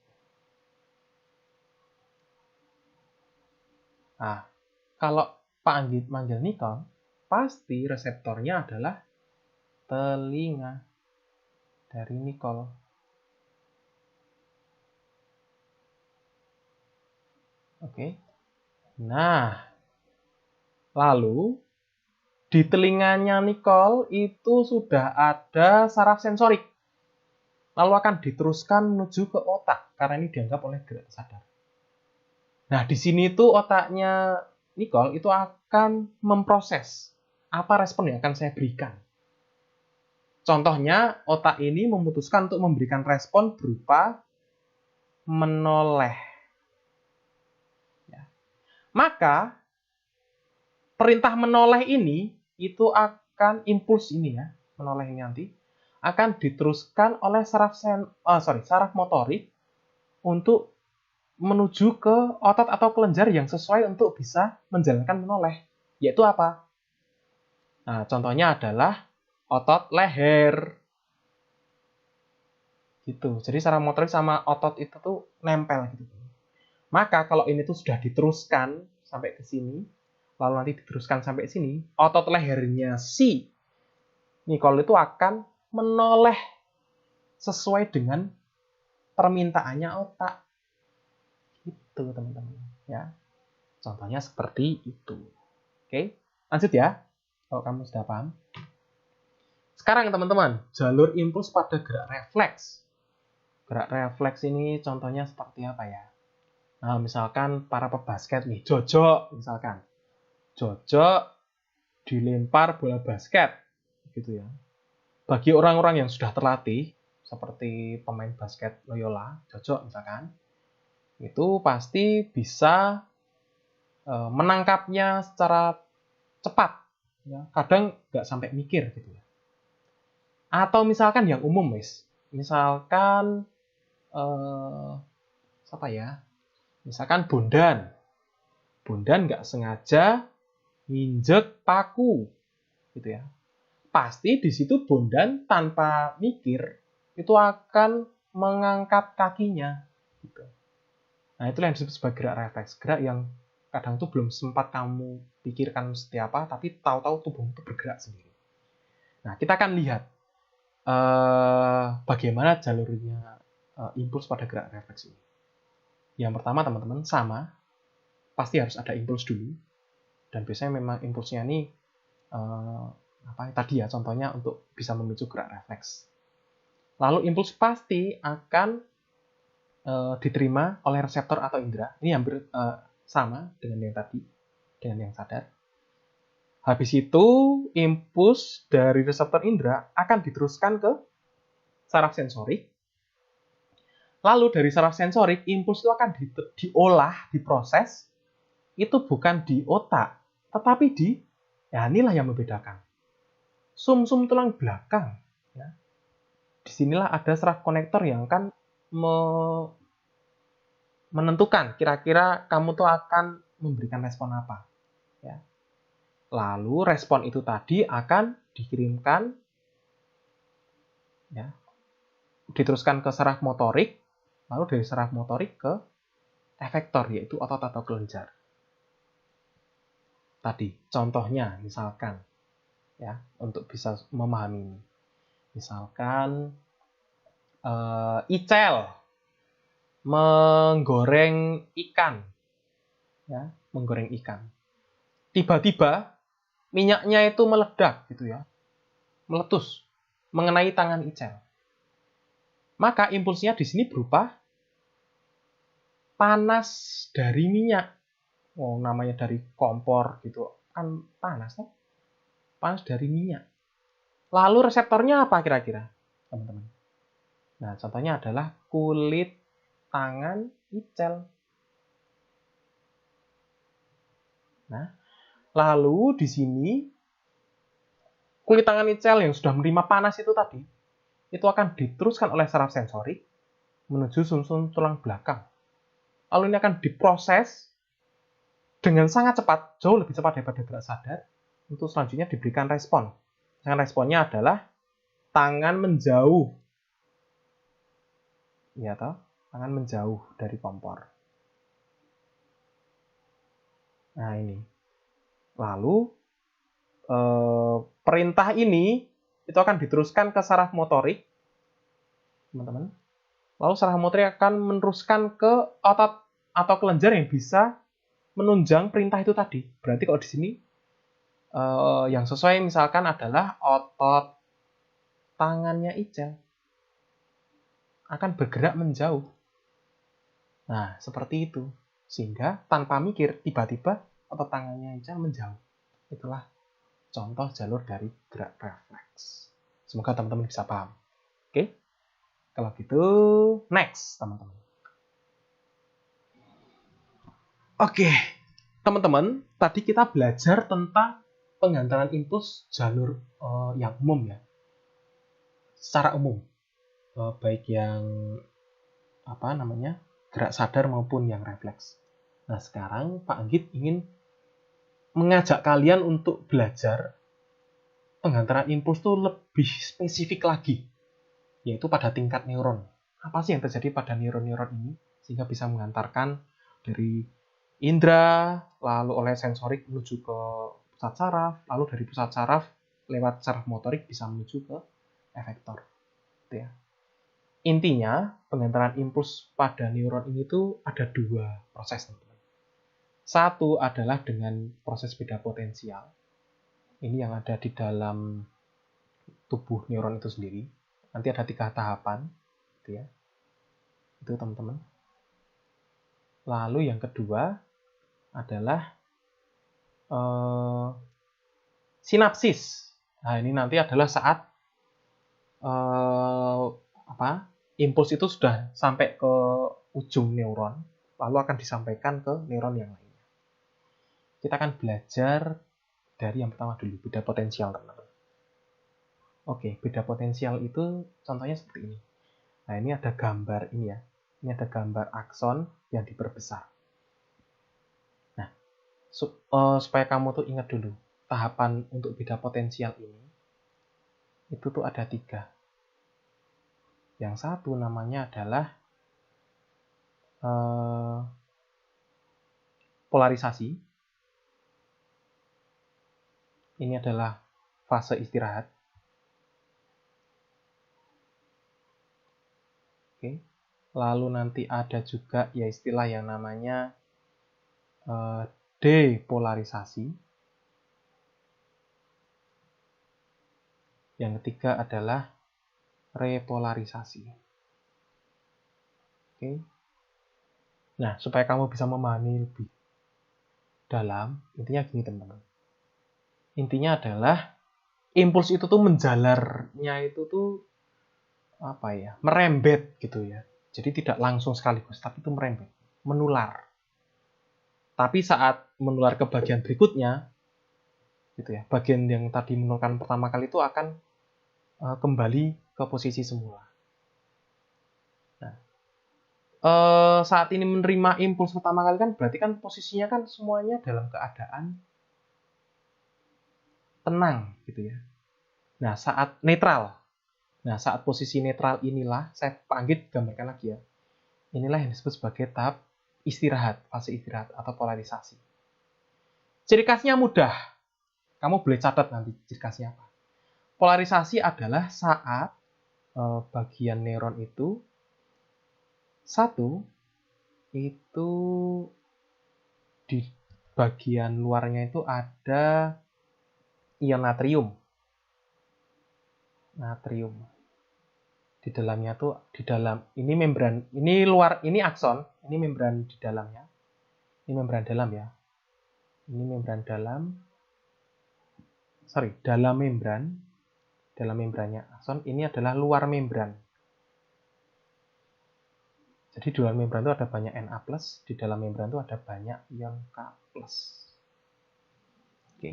Nah, kalau Pak Anggit manggil Nicole, pasti reseptornya adalah telinga dari Nicole. Oke. Nah, lalu di telinganya Nicole itu sudah ada saraf sensorik. Lalu akan diteruskan menuju ke otak karena ini dianggap oleh gerak sadar. Nah, di sini tuh otaknya Nicole itu akan memproses apa respon yang akan saya berikan. Contohnya, otak ini memutuskan untuk memberikan respon berupa menoleh. Ya. Maka, perintah menoleh ini itu akan impuls ini ya, menoleh ini nanti akan diteruskan oleh saraf motorik untuk menuju ke otot atau kelenjar yang sesuai untuk bisa menjalankan menoleh. Yaitu apa? Nah, contohnya adalah otot leher. Gitu. Jadi saraf motorik sama otot itu tuh nempel gitu. Maka kalau ini tuh sudah diteruskan sampai ke sini, lalu nanti diteruskan sampai sini, otot lehernya si Nicole itu akan menoleh sesuai dengan permintaannya otak. Gitu, teman-teman. Ya. Contohnya seperti itu. Oke, lanjut ya. Kalau kamu sudah paham. Sekarang teman-teman, jalur impuls pada gerak refleks. Gerak refleks ini contohnya seperti apa ya? Nah, misalkan para pebasket nih, Jojo misalkan. Jojo dilempar bola basket gitu ya. Bagi orang-orang yang sudah terlatih seperti pemain basket Loyola, Jojo misalkan, itu pasti bisa menangkapnya secara cepat. Ya. Kadang nggak sampai mikir gitu ya. Atau misalkan yang umum, misalkan apa ya? Misalkan Bondan. Bondan nggak sengaja nginjek paku, gitu ya. Pasti di situ Bondan tanpa mikir itu akan mengangkat kakinya, gitu. Nah, itulah yang disebut sebagai gerak refleks, gerak yang kadang tuh belum sempat kamu pikirkan seperti apa, tapi tahu-tahu tubuhmu itu bergerak sendiri. Nah, kita akan lihat bagaimana jalurnya impuls pada gerak refleks ini. Yang pertama, teman-teman, sama, pasti harus ada impuls dulu. Dan biasanya memang impulsnya ini tadi ya, contohnya untuk bisa memicu gerak refleks. Lalu impuls pasti akan diterima oleh reseptor atau indera. Ini hampir sama dengan yang tadi, dengan yang sadar. Habis itu, impuls dari reseptor indera akan diteruskan ke saraf sensorik. Lalu dari saraf sensorik, impuls itu akan diolah, diproses. Itu bukan di otak, tetapi inilah yang membedakan. Sumsum tulang belakang. Ya. Disinilah ada saraf konektor yang akan menentukan kira-kira kamu tuh akan memberikan respon apa. Ya. Lalu respon itu tadi akan dikirimkan, ya, diteruskan ke saraf motorik, lalu dari saraf motorik ke efektor, yaitu otot atau kelenjar. tadi. Contohnya, misalkan, ya, untuk bisa memahami ini. Misalkan, Icel menggoreng ikan, ya, menggoreng ikan. Tiba-tiba minyaknya itu meledak, gitu ya, meletus, mengenai tangan Icel. Maka impulsnya di sini berupa panas dari minyak. Oh, namanya dari kompor gitu kan panas, kan? Panas dari minyak. Lalu reseptornya apa kira-kira, teman-teman? Nah, contohnya adalah kulit tangan Icel. Nah, lalu di sini kulit tangan Icel yang sudah menerima panas itu tadi, itu akan diteruskan oleh saraf sensorik menuju sumsum tulang belakang. Lalu ini akan diproses dengan sangat cepat, jauh lebih cepat daripada gerak sadar, untuk selanjutnya diberikan respon. Dan responnya adalah tangan menjauh. Ya toh? Tangan menjauh dari kompor. Nah, ini. Lalu perintah ini itu akan diteruskan ke saraf motorik, teman-teman. Lalu saraf motorik akan meneruskan ke otot atau kelenjar yang bisa menunjang perintah itu tadi. Berarti kalau di sini yang sesuai misalkan adalah otot tangannya Icel akan bergerak menjauh. Nah, seperti itu. Sehingga tanpa mikir, tiba-tiba otot tangannya Icel menjauh. Itulah contoh jalur dari gerak refleks. Semoga teman-teman bisa paham. Oke? Kalau gitu, next, teman-teman. Oke, teman-teman, tadi kita belajar tentang penghantaran impuls jalur yang umum ya. Secara umum. Baik yang gerak sadar maupun yang refleks. Nah, sekarang Pak Anggit ingin mengajak kalian untuk belajar penghantaran impuls itu lebih spesifik lagi, yaitu pada tingkat neuron. Apa sih yang terjadi pada neuron-neuron ini sehingga bisa mengantarkan dari indera, lalu oleh sensorik menuju ke pusat saraf, lalu dari pusat saraf lewat saraf motorik bisa menuju ke efektor. Gitu ya. Intinya, penghantaran impuls pada neuron ini tuh ada dua proses, teman-teman. Satu adalah dengan proses beda potensial. Ini yang ada di dalam tubuh neuron itu sendiri. Nanti ada 3 tahapan, gitu ya. Itu, teman-teman. Lalu yang kedua adalah sinapsis. Nah, ini nanti adalah saat impuls itu sudah sampai ke ujung neuron, lalu akan disampaikan ke neuron yang lainnya. Kita akan belajar dari yang pertama dulu, beda potensial, teman-teman. Oke, beda potensial itu contohnya seperti ini. Nah, ini ada gambar ini ya. Ini ada gambar akson yang diperbesar. Nah, supaya kamu tuh ingat dulu, tahapan untuk beda potensial ini, itu tuh ada 3. Yang satu namanya adalah polarisasi. Ini adalah fase istirahat. Oke. Lalu nanti ada juga ya istilah yang namanya depolarisasi. Yang ketiga adalah repolarisasi. Oke. Nah, supaya kamu bisa memahami lebih dalam, intinya gini, teman-teman. Intinya adalah impuls itu tuh menjalarnya itu tuh merembet gitu ya. Jadi tidak langsung sekaligus, tapi itu merembet, menular. Tapi saat menular ke bagian berikutnya, gitu ya, bagian yang tadi menularkan pertama kali itu akan kembali ke posisi semula. Nah, saat ini menerima impuls pertama kali kan berarti kan posisinya kan semuanya dalam keadaan tenang gitu ya. Nah, saat netral. Nah, saat posisi netral inilah, saya Pak Anggit gambarkan lagi ya. Inilah yang disebut sebagai tahap istirahat, fase istirahat atau polarisasi. Ciri khasnya mudah. Kamu boleh catat nanti ciri khasnya apa. Polarisasi adalah saat bagian neuron itu satu itu di bagian luarnya itu ada ion natrium. Di dalamnya tuh di dalam ini membran, ini luar, ini akson, ini membran di dalamnya. Ini membran dalam ya. Ini membran dalam. Dalam membran. Dalam membrannya akson, ini adalah luar membran. Jadi di luar membran itu ada banyak Na+, di dalam membran itu ada banyak ion K+. Oke.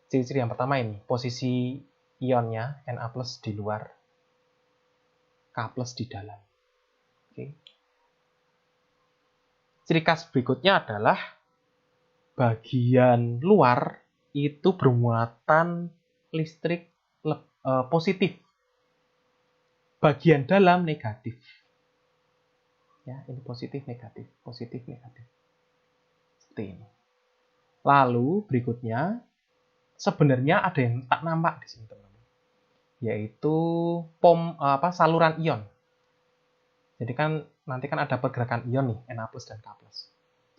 Ciri-ciri yang pertama ini, posisi ionnya Na+ di luar, K+ di dalam. Oke. Ciri khas berikutnya adalah bagian luar itu bermuatan listrik positif. Bagian dalam negatif. Ya, ini positif negatif, positif negatif. Seperti ini. Lalu berikutnya sebenarnya ada yang tak nampak di sini, teman-teman. Yaitu saluran ion. Jadi nanti kan ada pergerakan ion nih, Na+ dan K+.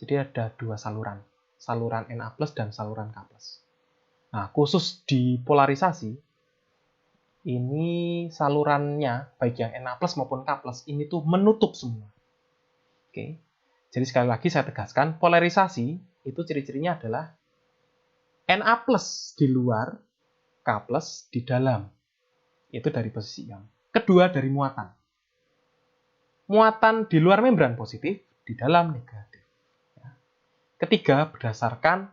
Jadi ada dua saluran Na+ dan saluran K+. Nah, khusus di polarisasi, ini salurannya, baik yang Na+ maupun K+, ini tuh menutup semua. Oke. Jadi sekali lagi saya tegaskan, polarisasi itu ciri-cirinya adalah Na+ di luar, K+ di dalam. Itu dari posisi ion. Kedua dari muatan. Muatan di luar membran positif, di dalam negatif. Ketiga, berdasarkan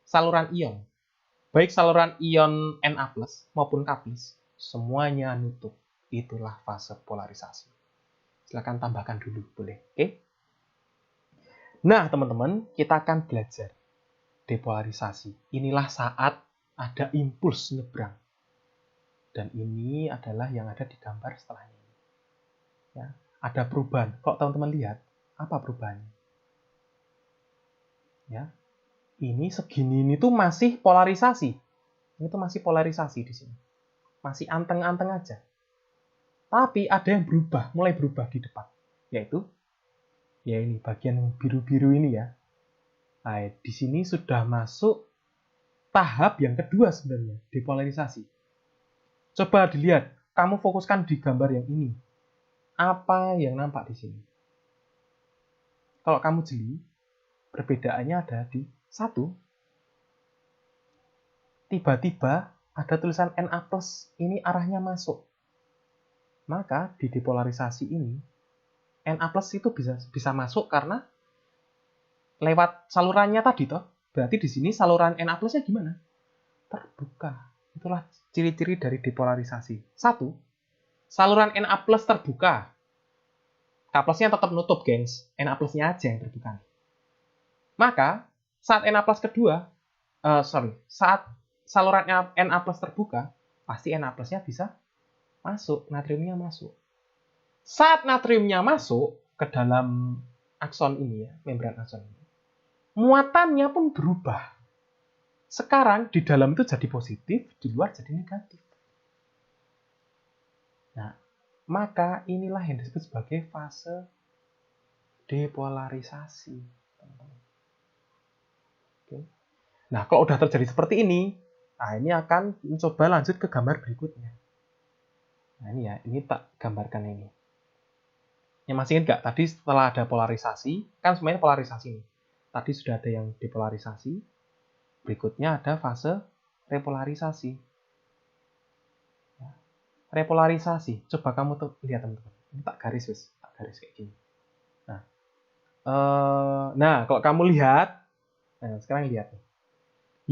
saluran ion. Baik saluran ion Na+ maupun K+, semuanya nutup. Itulah fase polarisasi. Silakan tambahkan dulu, boleh. Oke? Nah, teman-teman, kita akan belajar depolarisasi. Inilah saat ada impuls nyebrang. Dan ini adalah yang ada di gambar setelahnya. Ya. Ada perubahan. Kalau teman-teman lihat, apa perubahannya? Ya, ini segini ini tuh masih polarisasi. Ini tuh masih polarisasi di sini. Masih anteng-anteng aja. Tapi ada yang berubah, mulai berubah di depan. Yaitu, ya ini bagian biru-biru ini ya. Nah, di sini sudah masuk tahap yang kedua sebenarnya, depolarisasi. Coba dilihat, kamu fokuskan di gambar yang ini. Apa yang nampak di sini? Kalau kamu jeli, perbedaannya ada di satu. Tiba-tiba ada tulisan Na+, ini arahnya masuk. Maka di depolarisasi ini, Na+ itu bisa masuk karena lewat salurannya tadi toh. Berarti di sini saluran Na+-nya gimana? Terbuka. Itulah ciri-ciri dari depolarisasi. Satu, saluran Na+ terbuka. K+-nya tetap nutup, gengs. Na+-nya aja yang terbuka. Maka, saat Na+ kedua, saat saluran Na+ terbuka, pasti Na+-nya bisa masuk, natriumnya masuk. Saat natriumnya masuk ke dalam akson ini ya, membran akson ini, muatannya pun berubah. Sekarang di dalam itu jadi positif, di luar jadi negatif. Nah, maka inilah yang disebut sebagai fase depolarisasi. Oke. Nah, kalau udah terjadi seperti ini, nah ini akan mencoba lanjut ke gambar berikutnya. Nah ini ya, ini tak gambarkan ini. Yang masih ingat nggak? Tadi setelah ada polarisasi, kan semuanya polarisasi nih. Tadi sudah ada yang depolarisasi, berikutnya ada fase repolarisasi. Repolarisasi, coba kamu tuh lihat teman-teman. Ini tak garis wis, tak garis kayak gini. Nah, kalau kamu lihat, nah sekarang lihat nih.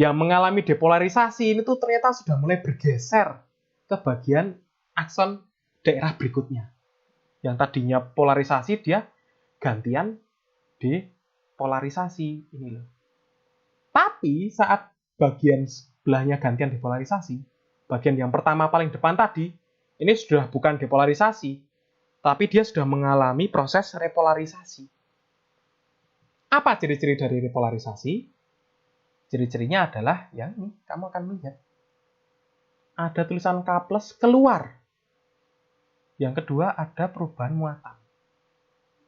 Yang mengalami depolarisasi ini tuh ternyata sudah mulai bergeser ke bagian akson daerah berikutnya. Yang tadinya polarisasi dia gantian depolarisasi ini loh. Tapi saat bagian sebelahnya gantian depolarisasi, bagian yang pertama paling depan tadi, ini sudah bukan depolarisasi, tapi dia sudah mengalami proses repolarisasi. Apa ciri-ciri dari repolarisasi? Ciri-cirinya adalah, ya ini, kamu akan melihat. Ada tulisan K+ keluar. Yang kedua, ada perubahan muatan.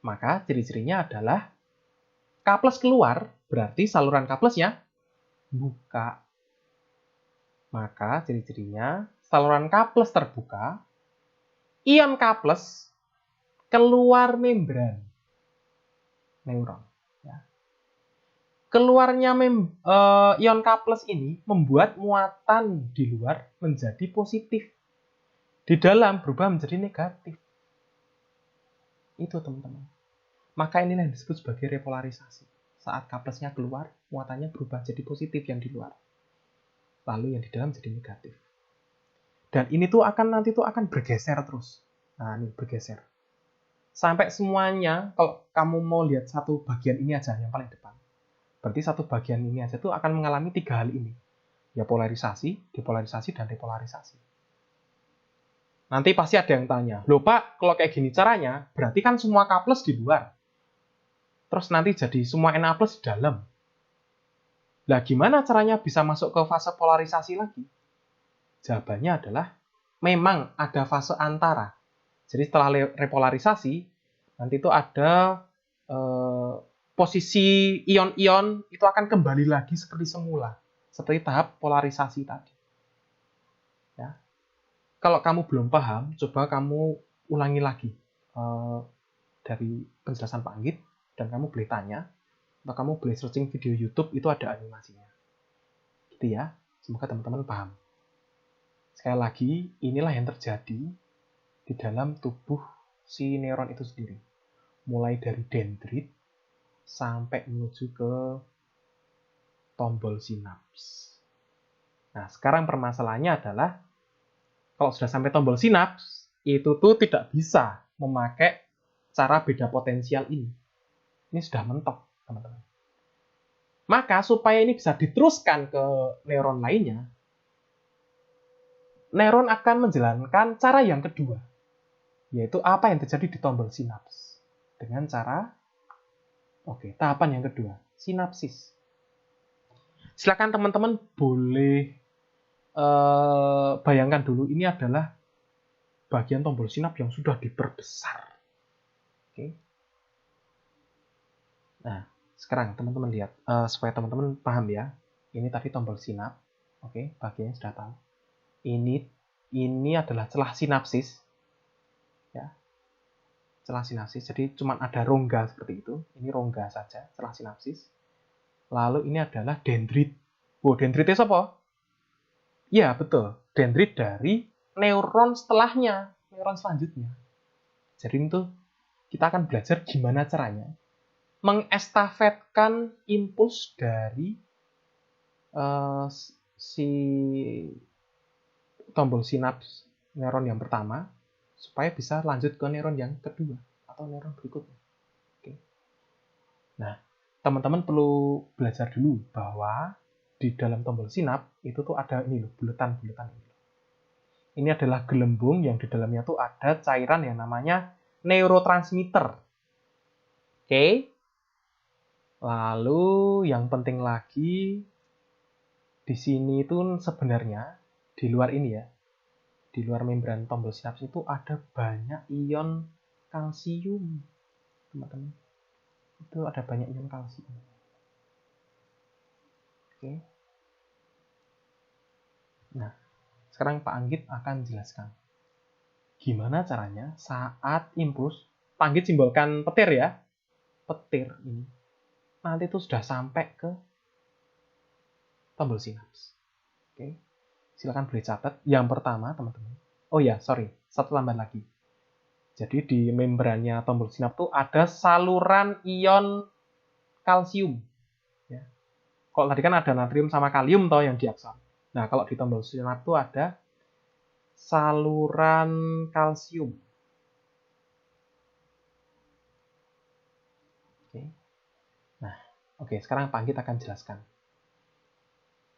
Maka ciri-cirinya adalah K+ keluar, berarti saluran K+-nya buka. Maka ciri-cirinya, saluran K+ terbuka, ion K+ keluar membran neuron. Ya. Keluarnya ion K+ ini membuat muatan di luar menjadi positif. Di dalam berubah menjadi negatif. Itu teman-teman. Maka inilah yang disebut sebagai repolarisasi. Saat K+-nya keluar, muatannya berubah jadi positif yang di luar. Lalu yang di dalam jadi negatif. Dan ini tuh nanti akan bergeser terus. Nah, ini bergeser. Sampai semuanya, kalau kamu mau lihat satu bagian ini aja yang paling depan. Berarti satu bagian ini aja tuh akan mengalami 3 hal ini. Ya polarisasi, depolarisasi, dan repolarisasi. Nanti pasti ada yang tanya, loh Pak, kalau kayak gini caranya, berarti kan semua K+ di luar. Terus nanti jadi semua Na+ di dalam. Lah gimana caranya bisa masuk ke fase polarisasi lagi? Jawabannya adalah, memang ada fase antara. Jadi setelah repolarisasi, nanti itu ada posisi ion-ion itu akan kembali lagi seperti semula. Seperti tahap polarisasi tadi. Ya. Kalau kamu belum paham, coba kamu ulangi lagi dari penjelasan Pak Anggit, dan kamu boleh tanya, atau kamu boleh searching video YouTube, itu ada animasinya. Gitu ya, semoga teman-teman paham. Sekali lagi, inilah yang terjadi di dalam tubuh si neuron itu sendiri. Mulai dari dendrit, sampai menuju ke tombol sinaps. Nah, sekarang permasalahannya adalah, kalau sudah sampai tombol sinaps, itu tuh tidak bisa memakai cara beda potensial ini. Ini sudah mentok, teman-teman. Maka, supaya ini bisa diteruskan ke neuron lainnya, neuron akan menjalankan cara yang kedua, yaitu apa yang terjadi di tombol sinaps. Dengan cara, tahapan yang kedua, sinapsis. Silakan teman-teman boleh bayangkan dulu, ini adalah bagian tombol sinap yang sudah diperbesar. Oke. Nah, sekarang teman-teman lihat, supaya teman-teman paham ya. Ini tadi tombol sinap. Oke, bagiannya sudah tahu. Ini adalah celah sinapsis. Ya. Celah sinapsis. Jadi cuma ada rongga seperti itu. Ini rongga saja, celah sinapsis. Lalu ini adalah dendrit. Dendritnya apa? Ya, betul. Dendrit dari neuron setelahnya, neuron selanjutnya. Jadi itu kita akan belajar gimana caranya mengestafetkan impuls dari si tombol sinaps neuron yang pertama supaya bisa lanjut ke neuron yang kedua atau neuron berikutnya. Oke. Nah, teman-teman perlu belajar dulu bahwa di dalam tombol sinap itu tuh ada ini loh, buletan-buletan ini. Ini adalah gelembung yang di dalamnya tuh ada cairan yang namanya neurotransmitter. Oke. Lalu yang penting lagi di sini itu sebenarnya di luar ini ya, di luar membran tombol sinaps itu ada banyak ion kalsium, teman-teman. Itu ada banyak ion kalsium. Oke. Nah, sekarang Pak Anggit akan jelaskan gimana caranya saat impuls, Pak Anggit simbolkan petir ya, petir ini nanti itu sudah sampai ke tombol sinaps. Oke. Silakan boleh catat. Yang pertama, teman-teman. Oh ya, satu tambahan lagi. Jadi di membrannya tombol sinap tuh ada saluran ion kalsium. Ya. Kalau tadi kan ada natrium sama kalium toh yang diakson. Nah, kalau di tombol sinap tuh ada saluran kalsium. Oke. Nah, sekarang Pak Anggit akan jelaskan.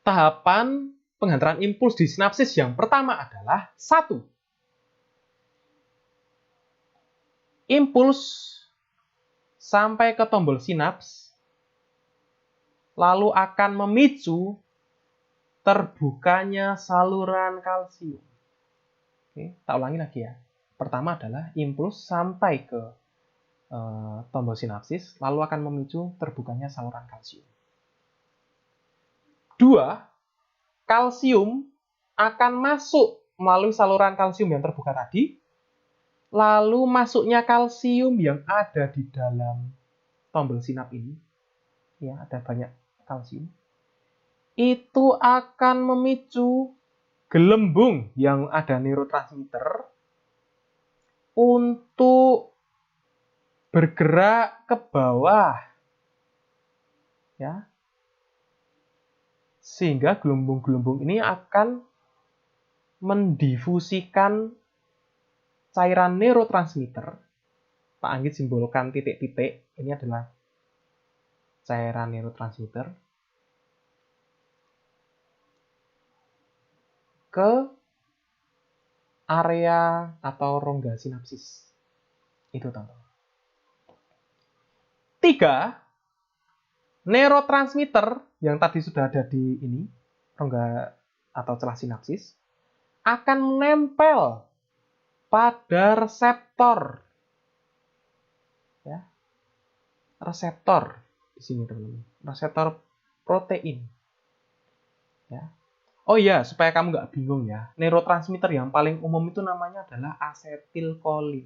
Tahapan penghantaran impuls di sinapsis yang pertama adalah 1. Impuls sampai ke tombol sinaps lalu akan memicu terbukanya saluran kalsium. Oke, tak ulangi lagi ya. Pertama adalah impuls sampai ke tombol sinapsis, lalu akan memicu terbukanya saluran kalsium. 2, kalsium akan masuk melalui saluran kalsium yang terbuka tadi, lalu masuknya kalsium yang ada di dalam tombol sinap ini, ya ada banyak kalsium, itu akan memicu gelembung yang ada neurotransmitter untuk bergerak ke bawah, ya, sehingga gelembung-gelembung ini akan mendifusikan cairan neurotransmitter. Pak Anggit simbolkan titik-titik, ini adalah cairan neurotransmitter, ke area atau rongga sinapsis. Itu teman-teman. 3, neurotransmitter yang tadi sudah ada di ini, rongga atau celah sinapsis, akan menempel pada reseptor. Ya. Reseptor di sini teman-teman. Reseptor protein. Ya. Oh iya, supaya kamu nggak bingung ya, neurotransmitter yang paling umum itu namanya adalah asetilkolin.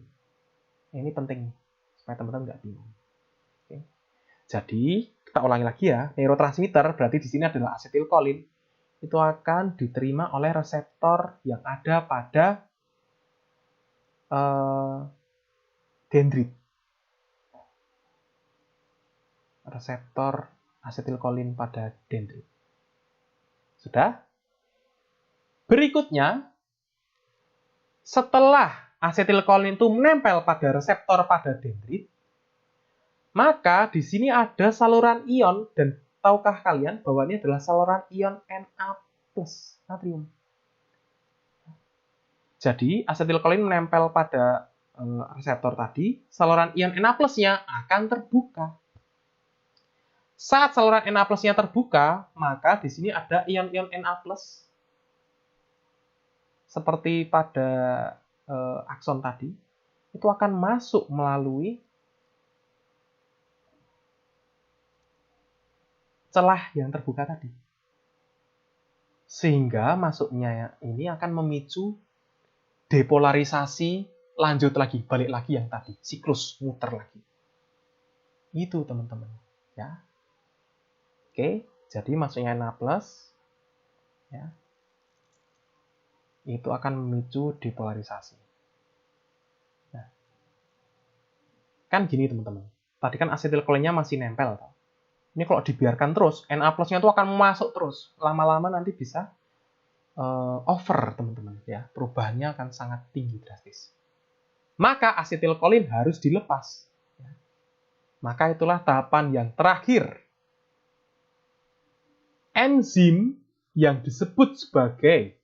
Ini penting supaya teman-teman nggak bingung. Oke. Jadi kita ulangi lagi ya, neurotransmitter berarti di sini adalah asetilkolin. Itu akan diterima oleh reseptor yang ada pada dendrit. Reseptor asetilkolin pada dendrit. Sudah? Berikutnya, setelah asetilkolin itu menempel pada reseptor pada dendrit, maka di sini ada saluran ion, dan tahukah kalian bahwa ini adalah saluran ion Na+, natrium. Jadi, asetilkolin menempel pada reseptor tadi, saluran ion Na+-nya akan terbuka. Saat saluran Na+-nya terbuka, maka di sini ada ion-ion Na+, seperti pada akson tadi, itu akan masuk melalui celah yang terbuka tadi. Sehingga masuknya ini akan memicu depolarisasi, lanjut lagi, balik lagi yang tadi, siklus muter lagi. Itu teman-teman, ya. Oke, jadi masuknya Na+, ya, itu akan memicu depolarisasi. Nah, kan gini teman-teman, tadi kan asetilkolinnya masih nempel. Ini kalau dibiarkan terus, Na+-nya itu akan masuk terus. Lama-lama nanti bisa over teman-teman. Ya, perubahannya akan sangat tinggi drastis. Maka asetilkolin harus dilepas. Ya. Maka itulah tahapan yang terakhir. Enzim yang disebut sebagai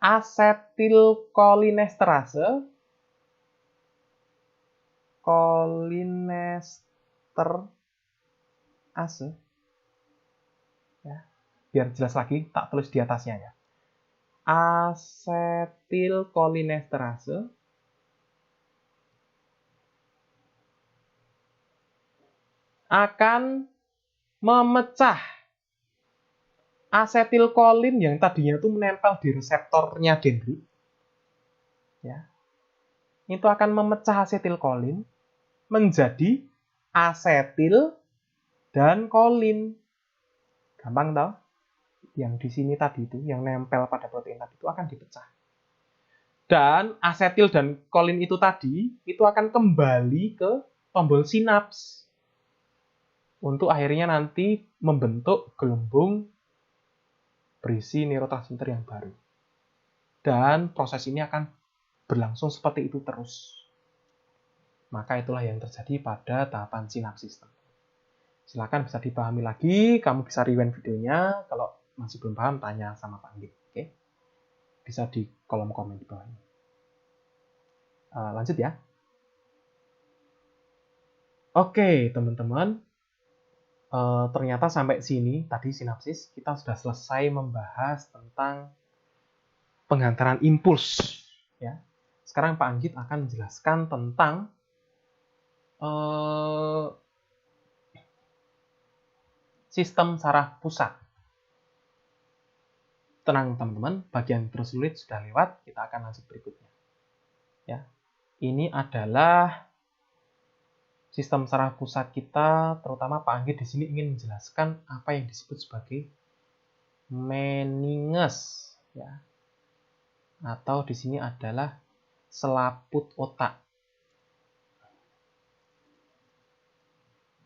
asetilkolinesterase, ya, biar jelas lagi, tak tulis di atasnya ya. Asetilkolinesterase akan memecah asetilkolin yang tadinya itu menempel di reseptornya dendrit, ya, itu akan memecah asetilkolin menjadi asetil dan kolin. Gampang tau? Yang di sini tadi itu, yang nempel pada protein tadi itu akan dipecah. Dan asetil dan kolin itu tadi, itu akan kembali ke tombol sinaps untuk akhirnya nanti membentuk gelembung berisi neurotransmitter yang baru. Dan proses ini akan berlangsung seperti itu terus. Maka itulah yang terjadi pada tahapan sinapsis. Silakan bisa dipahami lagi, kamu bisa rewind videonya. Kalau masih belum paham, tanya sama Pak Anggit. Oke? Bisa di kolom komen di bawah ini. Lanjut ya. Oke, teman-teman. ternyata sampai sini tadi sinapsis kita sudah selesai membahas tentang penghantaran impuls. Ya. Sekarang Pak Anggit akan menjelaskan tentang sistem saraf pusat. Tenang teman-teman, bagian tersulit sudah lewat, kita akan lanjut berikutnya. Ya, ini adalah sistem saraf pusat kita, terutama Pak Anggit di sini ingin menjelaskan apa yang disebut sebagai meninges, ya, atau di sini adalah selaput otak.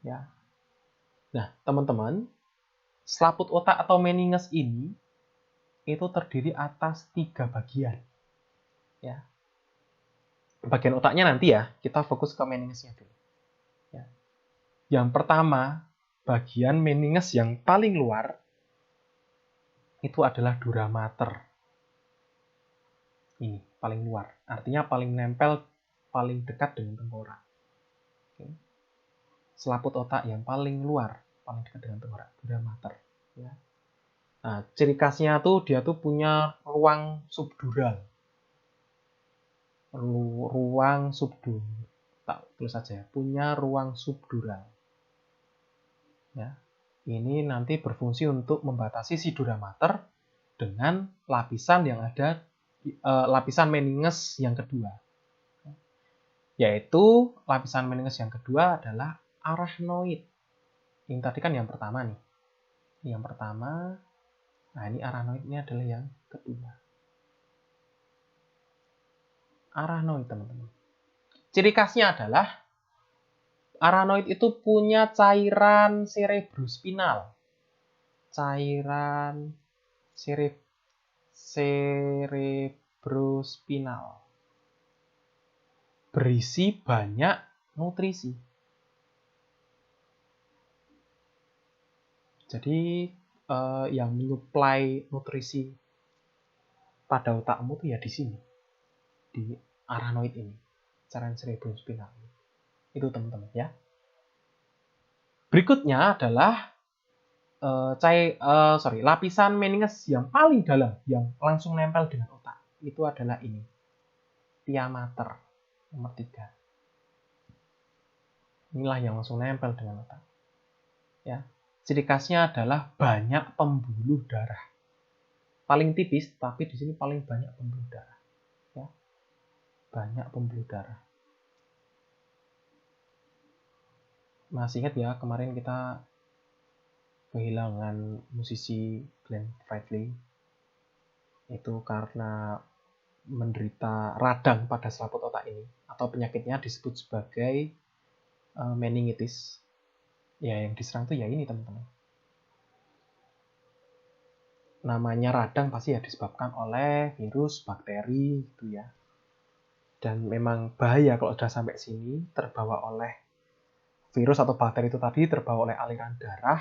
Ya, nah teman-teman, selaput otak atau meninges ini itu terdiri atas 3 bagian. Ya. Bagian otaknya nanti ya, kita fokus ke meningesnya dulu. Ya. Yang pertama, bagian meninges yang paling luar itu adalah dura mater. Ini paling luar, artinya paling nempel, paling dekat dengan tengkorak. Oke. Selaput otak yang paling luar, paling dekat dengan tengkorak, dura mater. Ya. Nah, ciri khasnya tuh dia tuh punya ruang subdural. Ruang subdural. Tak tulis saja ya, punya ruang subdural. Ya. Ini nanti berfungsi untuk membatasi si dura mater dengan lapisan yang ada lapisan meninges yang kedua. Yaitu lapisan meninges yang kedua adalah arachnoid. Ini tadi kan yang pertama nih. Yang pertama, nah ini arachnoid ini adalah yang kedua. Arachnoid teman-teman. Ciri khasnya adalah arachnoid itu punya cairan cerebrospinal. Cairan cerebrospinal. Berisi banyak nutrisi. Jadi yang menyuplai nutrisi pada otakmu tuh ya di sini. Di arachnoid ini. Cairan cerebrospinal. Itu teman-teman ya. Berikutnya adalah lapisan meninges yang paling dalam, yang langsung nempel dengan otak. Itu adalah ini. Pia mater, nomor 3. Inilah yang langsung nempel dengan otak. Ya. Ciri khasnya adalah banyak pembuluh darah. Paling tipis, tapi di sini paling banyak pembuluh darah. Ya. Banyak pembuluh darah. Masih ingat ya, kemarin kita kehilangan musisi Glenn Fredly. Itu karena menderita radang pada selaput otak ini. Atau penyakitnya disebut sebagai meningitis. Ya, yang diserang itu ya ini teman-teman. Namanya radang pasti ya disebabkan oleh virus, bakteri gitu ya. Dan memang bahaya kalau sudah sampai sini, terbawa oleh virus atau bakteri itu tadi, terbawa oleh aliran darah,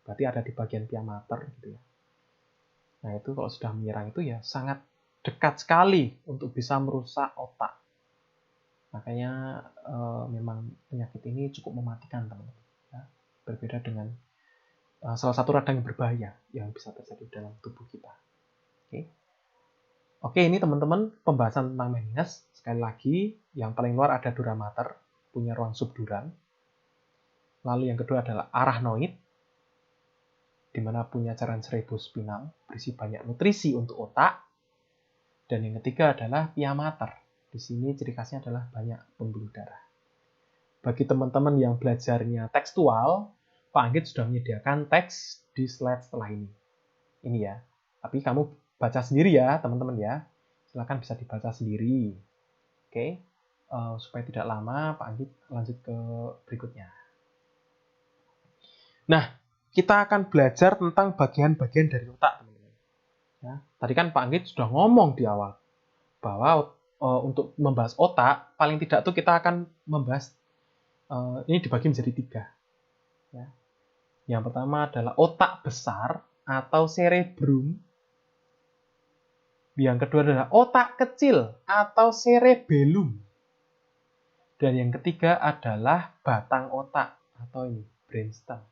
berarti ada di bagian pia mater gitu ya. Nah itu kalau sudah menyerang itu ya sangat dekat sekali untuk bisa merusak otak. Makanya memang penyakit ini cukup mematikan teman-teman. Ya. Berbeda dengan salah satu radang yang berbahaya yang bisa terjadi dalam tubuh kita. Oke, ini teman-teman pembahasan tentang meninges. Sekali lagi, yang paling luar ada dura mater, punya ruang subdural. Lalu yang kedua adalah arachnoid, di mana punya cairan cerebrospinal, berisi banyak nutrisi untuk otak. Dan yang ketiga adalah pia mater. Di sini ciri khasnya adalah banyak pembuluh darah. Bagi teman-teman yang belajarnya tekstual, Pak Anggit sudah menyediakan teks di slide setelah ini. Ini ya. Tapi kamu baca sendiri ya, teman-teman ya. Silakan bisa dibaca sendiri. Oke. Supaya tidak lama, Pak Anggit lanjut ke berikutnya. Nah, kita akan belajar tentang bagian-bagian dari otak, teman-teman. Ya, tadi kan Pak Anggit sudah ngomong di awal bahwa untuk membahas otak, paling tidak tuh kita akan membahas ini dibagi menjadi 3. Ya. Yang pertama adalah otak besar atau cerebrum. Yang kedua adalah otak kecil atau cerebellum. Dan yang ketiga adalah batang otak atau ini brainstem.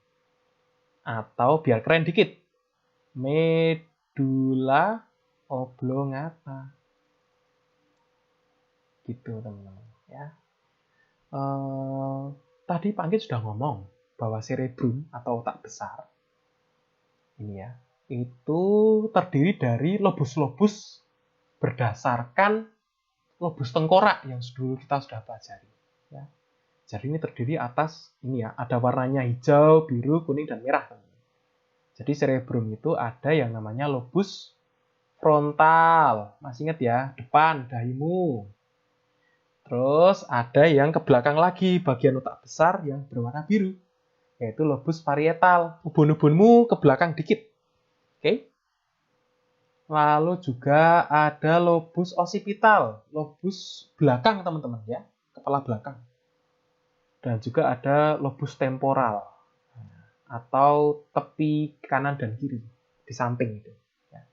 Atau biar keren dikit, medula oblongata. Gitu teman-teman ya. Tadi Pak Anggit sudah ngomong bahwa cerebrum atau otak besar ini ya, itu terdiri dari lobus-lobus berdasarkan lobus tengkorak yang dulu kita sudah pelajari. Ya. Jadi ini terdiri atas ini ya, ada warnanya hijau, biru, kuning, dan merah. Jadi cerebrum itu ada yang namanya lobus frontal. Masih ingat ya, depan dahimu. Terus ada yang ke belakang lagi, bagian otak besar yang berwarna biru, yaitu lobus parietal. Ubun-ubunmu ke belakang dikit. Oke. Lalu juga ada lobus occipital, lobus belakang teman-teman ya, kepala belakang. Dan juga ada lobus temporal, atau tepi kanan dan kiri, di samping itu. Ya.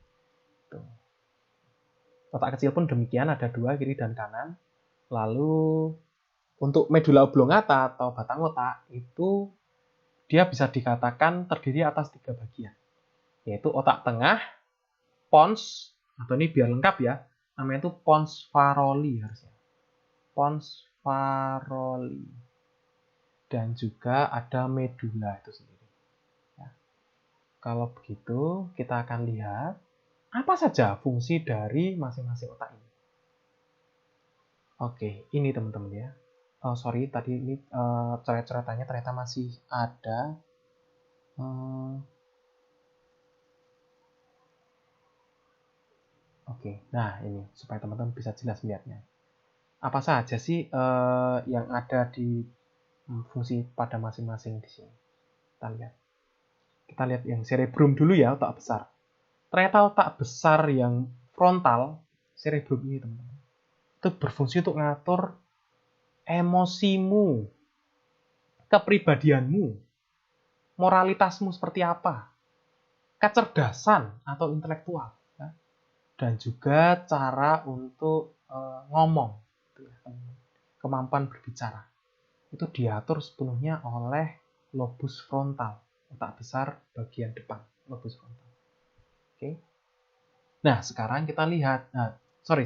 Otak kecil pun demikian, ada dua, kiri dan kanan. Lalu untuk medula oblongata atau batang otak itu dia bisa dikatakan terdiri atas 3 bagian, yaitu otak tengah, pons, atau ini biar lengkap ya, namanya itu pons faroli harusnya. Pons faroli. Dan juga ada medula itu sendiri. Ya. Kalau begitu kita akan lihat apa saja fungsi dari masing-masing otak ini. Oke, ini teman-teman ya. Oh, sorry, tadi ini coret-coretannya ternyata masih ada. Oke, nah ini supaya teman-teman bisa jelas melihatnya. Apa saja sih yang ada di fungsi pada masing-masing di sini? Kita lihat yang cerebrum dulu ya, otak besar. Ternyata otak besar yang frontal, cerebrum ini teman-teman, itu berfungsi untuk ngatur emosimu, kepribadianmu, moralitasmu seperti apa, kecerdasan atau intelektual, ya. Dan juga cara untuk ngomong, kemampuan berbicara. Itu diatur sepenuhnya oleh lobus frontal, otak besar bagian depan, lobus frontal. Oke. Nah, sekarang kita lihat. Sorry.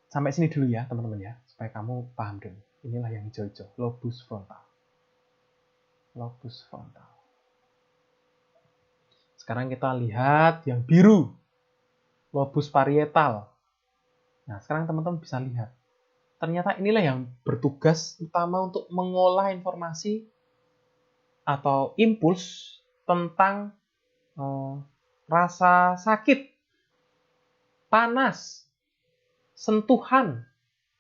Sampai sini dulu ya, teman-teman ya, supaya kamu paham dulu. Inilah yang hijau-hijau, lobus frontal. Lobus frontal. Sekarang kita lihat yang biru, lobus parietal. Nah, sekarang teman-teman bisa lihat. Ternyata inilah yang bertugas utama untuk mengolah informasi atau impuls tentang rasa sakit, panas, sentuhan,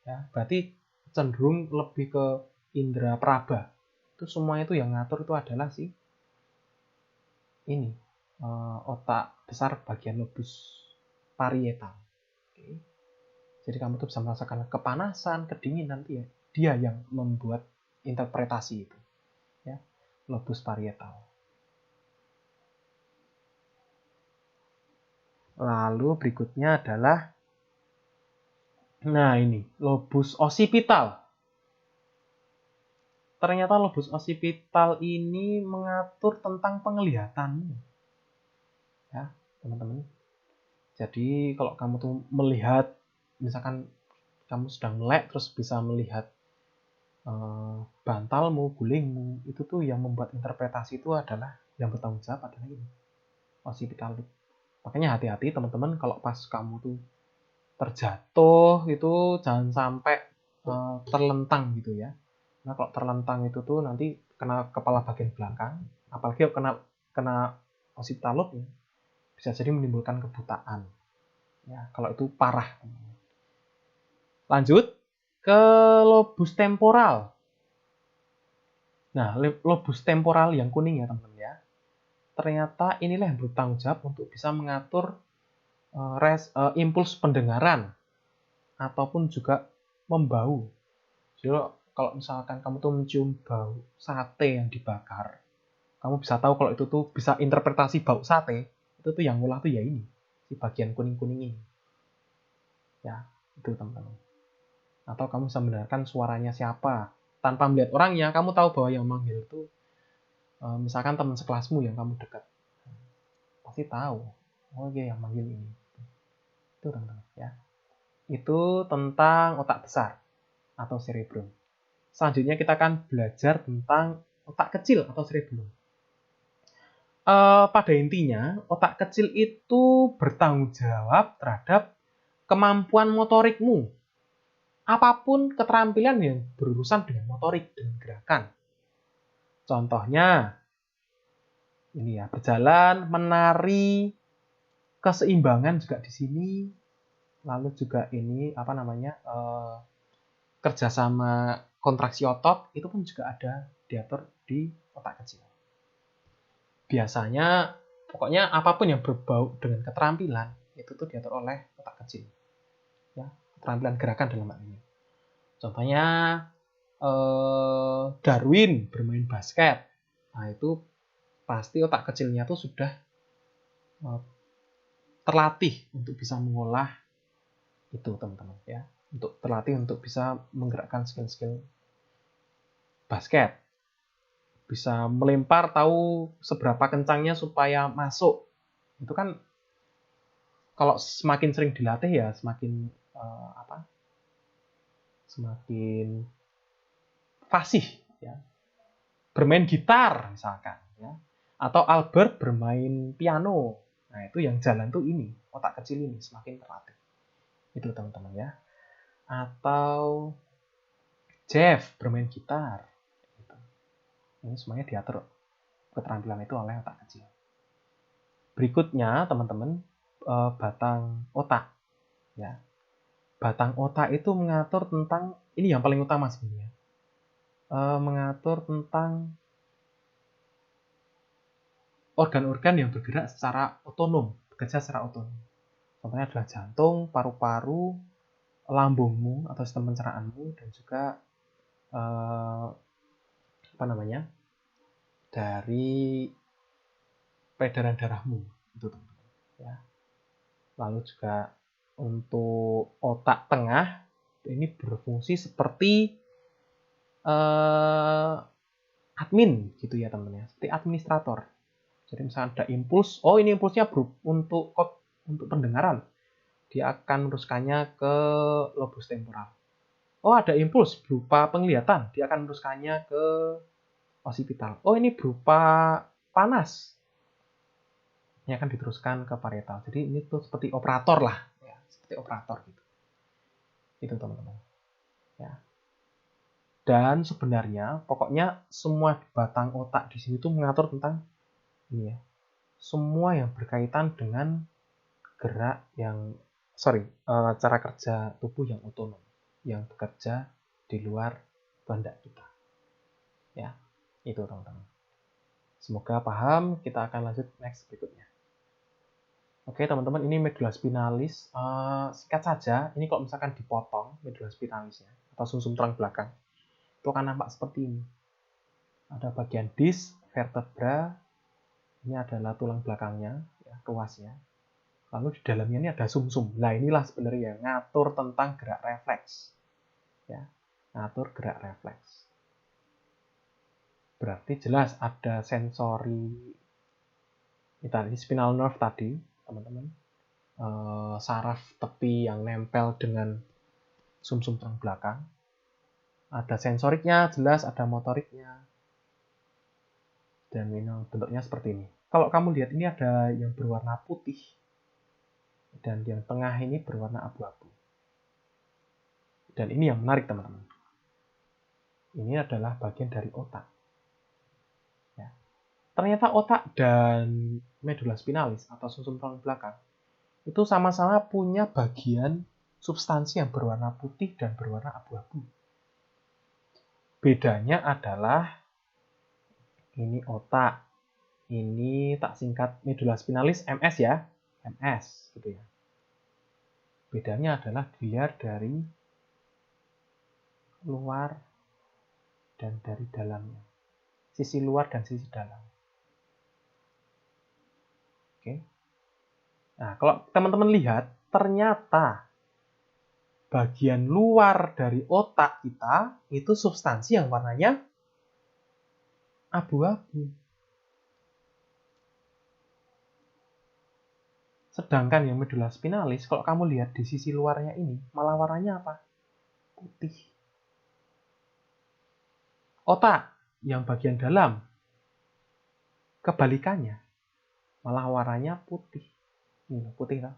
ya, berarti cenderung lebih ke indera praba. Itu semua itu yang ngatur itu adalah ini otak besar bagian lobus parietal. Oke. Jadi kamu tuh bisa merasakan kepanasan, kedinginan, ya, dia yang membuat interpretasi itu, ya, lobus parietal. Lalu berikutnya adalah, nah ini, lobus occipital. Ternyata lobus occipital ini mengatur tentang penglihatanmu. Ya, teman-teman. Jadi kalau kamu tuh melihat, misalkan kamu sedang melek terus bisa melihat bantalmu, gulingmu, itu tuh yang membuat interpretasi itu adalah yang bertanggung jawab adalah ini, occipital. Makanya hati-hati teman-teman kalau pas kamu tuh terjatuh itu jangan sampai terlentang gitu ya. Nah kalau terlentang itu tuh nanti kena kepala bagian belakang, apalagi kena occipital lobe ya, bisa jadi menimbulkan kebutaan. Ya, kalau itu parah. Lanjut ke lobus temporal. Nah, lobus temporal yang kuning ya teman-teman ya. Ternyata inilah yang bertanggung jawab untuk bisa mengatur impuls pendengaran ataupun juga membau. Jadi kalau misalkan kamu tuh mencium bau sate yang dibakar, kamu bisa tahu kalau itu tuh bisa interpretasi bau sate, itu tuh yang ngolah tuh ya ini, si bagian kuning-kuning ini. Ya, itu teman-teman. Atau kamu bisa mendengarkan suaranya siapa. Tanpa melihat orangnya, kamu tahu bahwa yang manggil itu Misalkan teman sekelasmu yang kamu dekat, pasti tahu, oh iya yang manggil ini. Itu teman-teman ya. Itu tentang otak besar atau cerebrum. Selanjutnya kita akan belajar tentang otak kecil atau cerebrum. Pada intinya, otak kecil itu bertanggung jawab terhadap kemampuan motorikmu. Apapun keterampilan yang berurusan dengan motorik dan gerakan. Contohnya, ini ya, berjalan, menari, keseimbangan juga di sini. Lalu juga ini apa namanya, kerjasama kontraksi otot itu pun juga ada diatur di otak kecil. Biasanya, pokoknya apapun yang berbau dengan keterampilan itu tuh diatur oleh otak kecil. Ya, keterampilan gerakan dalam hal ini. Contohnya Darwin bermain basket. Nah, itu pasti otak kecilnya tuh sudah terlatih untuk bisa mengolah itu, teman-teman ya. Untuk terlatih untuk bisa menggerakkan skill-skill basket. Bisa melempar, tahu seberapa kencangnya supaya masuk. Itu kan kalau semakin sering dilatih ya semakin semakin fasih ya. Bermain gitar misalkan ya. Atau Albert bermain piano. Nah, itu yang jalan tuh ini, otak kecil ini semakin terlatih. Itu teman-teman ya. Atau Jeff bermain gitar. Gitu. Ini semuanya diatur keterampilan itu oleh otak kecil. Berikutnya teman-teman, batang otak ya. Batang otak itu mengatur tentang, ini yang paling utama sebenarnya, mengatur tentang organ-organ yang bergerak secara otonom, bekerja secara otonom. Contohnya adalah jantung, paru-paru, lambungmu atau sistem pencernaanmu, dan juga dari peredaran darahmu, itu teman-teman ya. Lalu juga untuk otak tengah ini berfungsi seperti admin gitu ya teman-teman ya, seperti administrator. Jadi misalnya ada impuls, oh ini impulsnya untuk pendengaran, dia akan meneruskannya ke lobus temporal. Oh ada impuls berupa penglihatan, dia akan meneruskannya ke occipital. Oh ini berupa panas, ini akan diteruskan ke parietal. Jadi ini tuh seperti operator lah, ya, seperti operator gitu. Itu teman-teman. Ya. Dan sebenarnya pokoknya semua batang otak di sini tuh mengatur tentang ini ya, semua yang berkaitan dengan gerak yang cara kerja tubuh yang otonom, yang bekerja di luar kehendak kita. Ya, itu teman-teman. Semoga paham. Kita akan lanjut next berikutnya. Oke teman-teman, ini medula spinalis. Singkat saja, ini kalau misalkan dipotong medula spinalisnya atau sumsum tulang belakang, itu akan nampak seperti ini. Ada bagian disk, vertebra, ini adalah tulang belakangnya, ya, ruasnya. Lalu di dalamnya ini ada sumsum. Nah inilah sebenarnya yang ngatur tentang gerak refleks. Ya, ngatur gerak refleks. Berarti jelas ada sensori, tadi spinal nerve tadi, teman-teman. Saraf tepi yang nempel dengan sumsum tulang belakang. Ada sensoriknya, jelas ada motoriknya. Dan ini bentuknya seperti ini. Kalau kamu lihat ini ada yang berwarna putih. Dan yang tengah ini berwarna abu-abu. Dan ini yang menarik teman-teman. Ini adalah bagian dari otak. Ya. Ternyata otak dan medula spinalis atau sumsum tulang belakang itu sama-sama punya bagian substansi yang berwarna putih dan berwarna abu-abu. Bedanya adalah ini otak, ini tak singkat medula spinalis MS ya, MS gitu ya. Bedanya adalah dilihat dari luar dan dari dalamnya, sisi luar dan sisi dalam. Oke. Nah, kalau teman-teman lihat, ternyata bagian luar dari otak kita itu substansi yang warnanya abu-abu. Sedangkan yang medula spinalis, kalau kamu lihat di sisi luarnya ini, malah warnanya apa? Putih. Otak yang bagian dalam, kebalikannya, malah warnanya putih. Ini putih kan?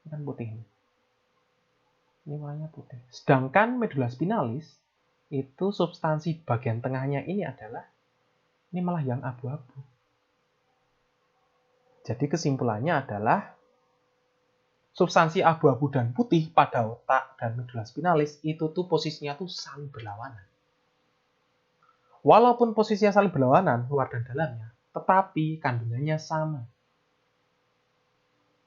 Ini kan putih ini. Ini warnanya putih. Sedangkan medula spinalis, itu substansi bagian tengahnya ini adalah, ini malah yang abu-abu. Jadi kesimpulannya adalah, substansi abu-abu dan putih pada otak dan medula spinalis itu tuh posisinya tuh saling berlawanan. Walaupun posisinya saling berlawanan, luar dan dalamnya, tetapi kandungannya sama.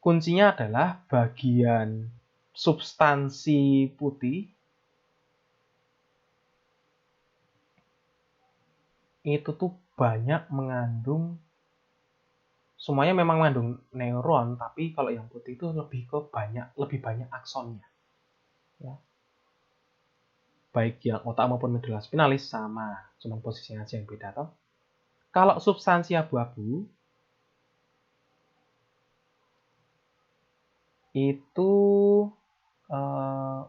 Kuncinya adalah bagian substansi putih itu tuh banyak mengandung, semuanya memang mengandung neuron, tapi kalau yang putih itu lebih banyak aksonnya. Ya. Baik yang otak maupun medula spinalis sama, cuman posisinya aja yang beda toh. Kalau substansi abu-abu itu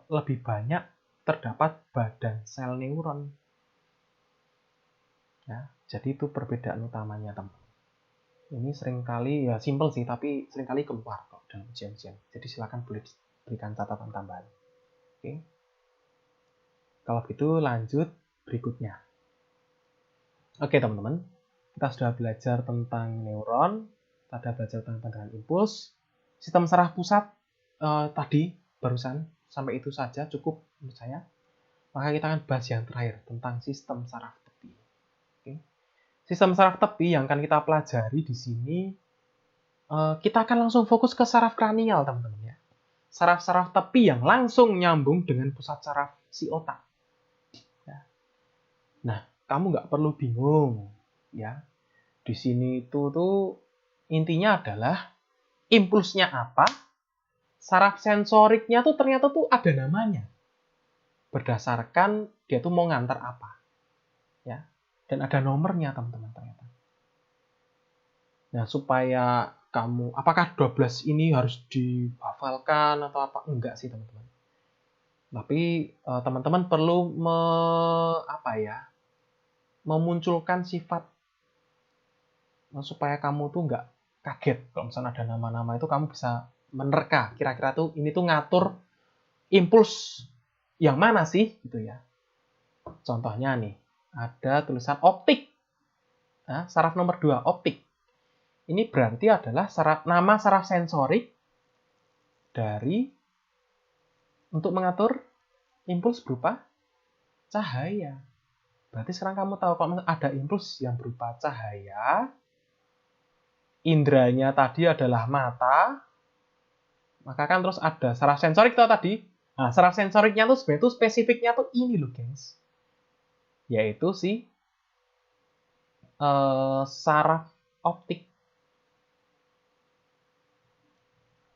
lebih banyak terdapat badan sel neuron. Ya, jadi itu perbedaan utamanya, teman. Ini seringkali ya simple sih, tapi seringkali keluar kok dalam ujian-ujian. Jadi silakan boleh diberikan catatan tambahan. Oke. Kalau gitu lanjut berikutnya. Oke teman-teman, kita sudah belajar tentang neuron, kita sudah belajar tentang pandangan impuls, sistem saraf pusat tadi barusan sampai itu saja cukup menurut saya. Maka kita akan bahas yang terakhir tentang sistem saraf tepi. Oke. Sistem saraf tepi yang akan kita pelajari di sini, kita akan langsung fokus ke saraf kranial teman-teman ya. Saraf-saraf tepi yang langsung nyambung dengan pusat saraf si otak. Ya. Nah, kamu nggak perlu bingung ya. Di sini itu tuh intinya adalah impulsnya apa, saraf sensoriknya tuh ternyata tuh ada namanya. Berdasarkan dia tuh mau ngantar apa. Ya. Dan ada nomornya teman-teman ternyata. Nah, supaya kamu, apakah 12 ini harus dihafalkan atau apa? Enggak sih teman-teman. Tapi teman-teman perlu memunculkan sifat supaya kamu tuh nggak kaget. Kalau misalnya ada nama-nama itu kamu bisa menerka. Kira-kira tuh ini tuh ngatur impuls yang mana sih gitu ya. Contohnya nih, ada tulisan optik. Nah, saraf nomor 2, optik. Ini berarti adalah nama saraf sensorik dari untuk mengatur impuls berupa cahaya. Berarti sekarang kamu tahu kalau ada impuls yang berupa cahaya, indranya tadi adalah mata, maka kan terus ada saraf sensorik tadi. Nah, saraf sensoriknya tuh sebenarnya tuh spesifiknya tuh ini loh, guys. Yaitu si saraf optik.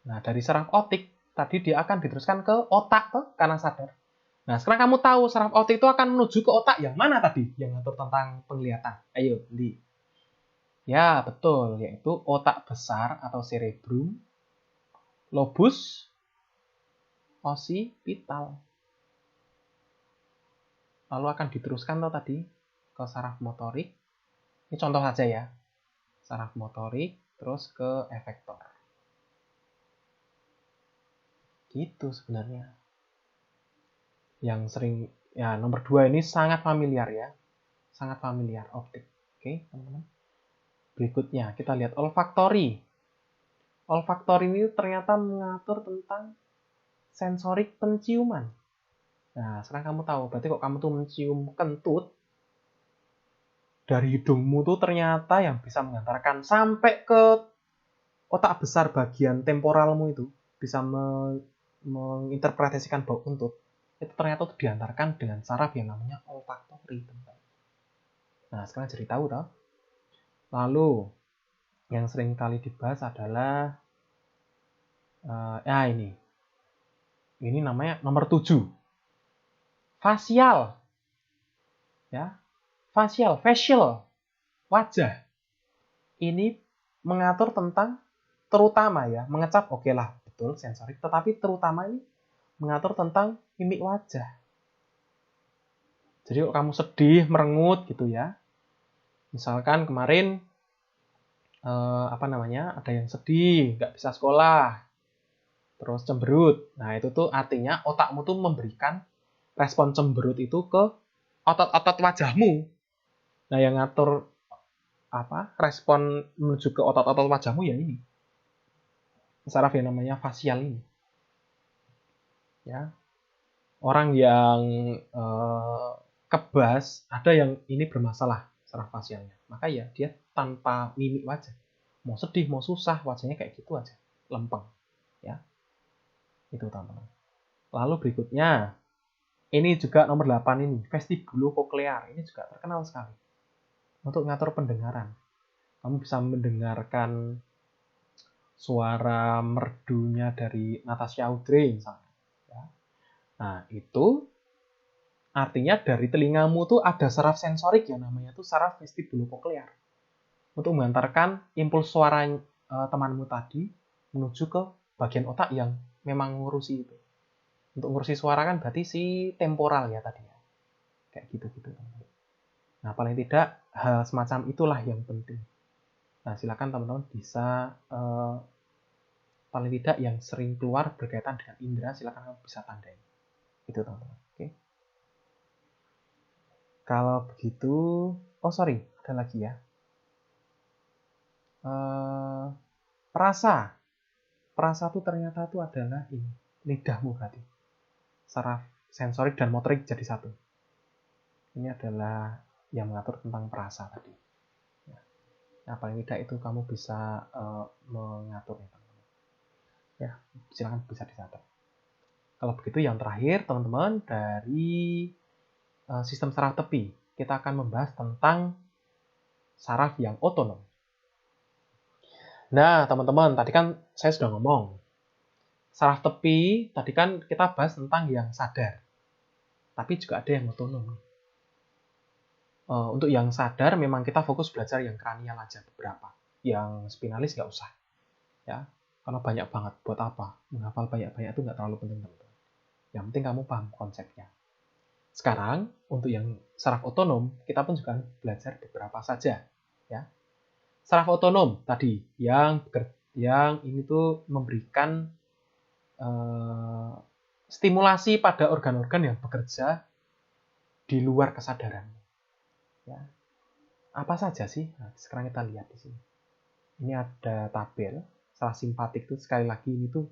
Nah, dari saraf optik, tadi dia akan diteruskan ke otak tuh, karena sadar. Nah, sekarang kamu tahu saraf optik itu akan menuju ke otak yang mana tadi? Yang ngatur tentang penglihatan. Ayo, Li. Ya, betul. Yaitu otak besar atau cerebrum, lobus occipital. Lalu akan diteruskan tuh tadi ke saraf motorik. Ini contoh saja ya. Saraf motorik, terus ke efektor. Gitu sebenarnya. Yang sering, ya nomor 2 ini sangat familiar ya. Sangat familiar, optik. Oke, teman-teman. Berikutnya, kita lihat olfaktori. Olfaktori ini ternyata mengatur tentang sensorik penciuman. Nah, sekarang kamu tahu, berarti kok kamu tuh mencium kentut, dari hidungmu tuh ternyata yang bisa mengantarkan sampai ke otak besar bagian temporalmu itu, bisa menginterpretasikan bau kentut, itu ternyata tuh diantarkan dengan saraf yang namanya olfaktori. Nah, sekarang jadi tahu toh. Lalu, yang sering kali dibahas adalah ini. Ini namanya nomor 7. Fasial. Ya. Facial, wajah. Ini mengatur tentang terutama ya, mengecap oke lah, betul sensorik, tetapi terutama ini mengatur tentang mimik wajah. Jadi kalau kamu sedih, merengut gitu ya. Misalkan kemarin ada yang sedih, nggak bisa sekolah, terus cemberut. Nah, itu tuh artinya otakmu tuh memberikan respon cemberut itu ke otot-otot wajahmu. Nah, yang ngatur respon menuju ke otot-otot wajahmu ya ini. Saraf yang namanya fasial ini. Ya. Orang yang kebas, ada yang ini bermasalah saraf fasialnya. Maka ya dia tanpa mimik wajah. Mau sedih, mau susah, wajahnya kayak gitu aja. Lempeng. Ya. Itu teman-teman. Lalu berikutnya, ini juga nomor 8 ini, vestibulococlear. Ini juga terkenal sekali. Untuk mengatur pendengaran. Kamu bisa mendengarkan suara merdunya dari Natasha Audrey misalnya. Ya. Nah, itu artinya dari telingamu tuh ada saraf sensorik yang namanya tuh saraf vestibulococlear. Untuk mengantarkan impuls suara temanmu tadi menuju ke bagian otak yang memang ngurusi itu. Untuk ngurusi suara kan berarti si temporal ya tadi ya. Kayak gitu-gitu. Nah, paling tidak hal semacam itulah yang penting. Nah, silakan teman-teman bisa paling tidak yang sering keluar berkaitan dengan indera, silakan bisa tandai. Itu teman-teman. Oke. Kalau begitu, ada lagi ya. Perasa. Perasa itu ternyata itu adalah ini, lidahmu berarti. Saraf sensorik dan motorik jadi satu. Ini adalah yang mengatur tentang perasa tadi. Nah, paling tidak itu kamu bisa mengaturnya, teman-teman. Ya, silakan bisa dicatat. Kalau begitu yang terakhir, teman-teman, dari sistem saraf tepi, kita akan membahas tentang saraf yang otonom. Nah, teman-teman, tadi kan saya sudah ngomong. Saraf tepi, tadi kan kita bahas tentang yang sadar. Tapi juga ada yang otonom. Untuk yang sadar, memang kita fokus belajar yang kranial aja beberapa. Yang spinalis nggak usah. Ya, karena banyak banget. Buat apa? Menghafal banyak-banyak itu nggak terlalu penting, teman-teman. Yang penting kamu paham konsepnya. Sekarang, untuk yang saraf otonom, kita pun juga belajar beberapa saja. Ya. Saraf otonom tadi, yang ini tuh memberikan stimulasi pada organ-organ yang bekerja di luar kesadaran. Ya. Apa saja sih? Nah, sekarang kita lihat di sini. Ini ada tabel. Saraf simpatik itu sekali lagi ini tuh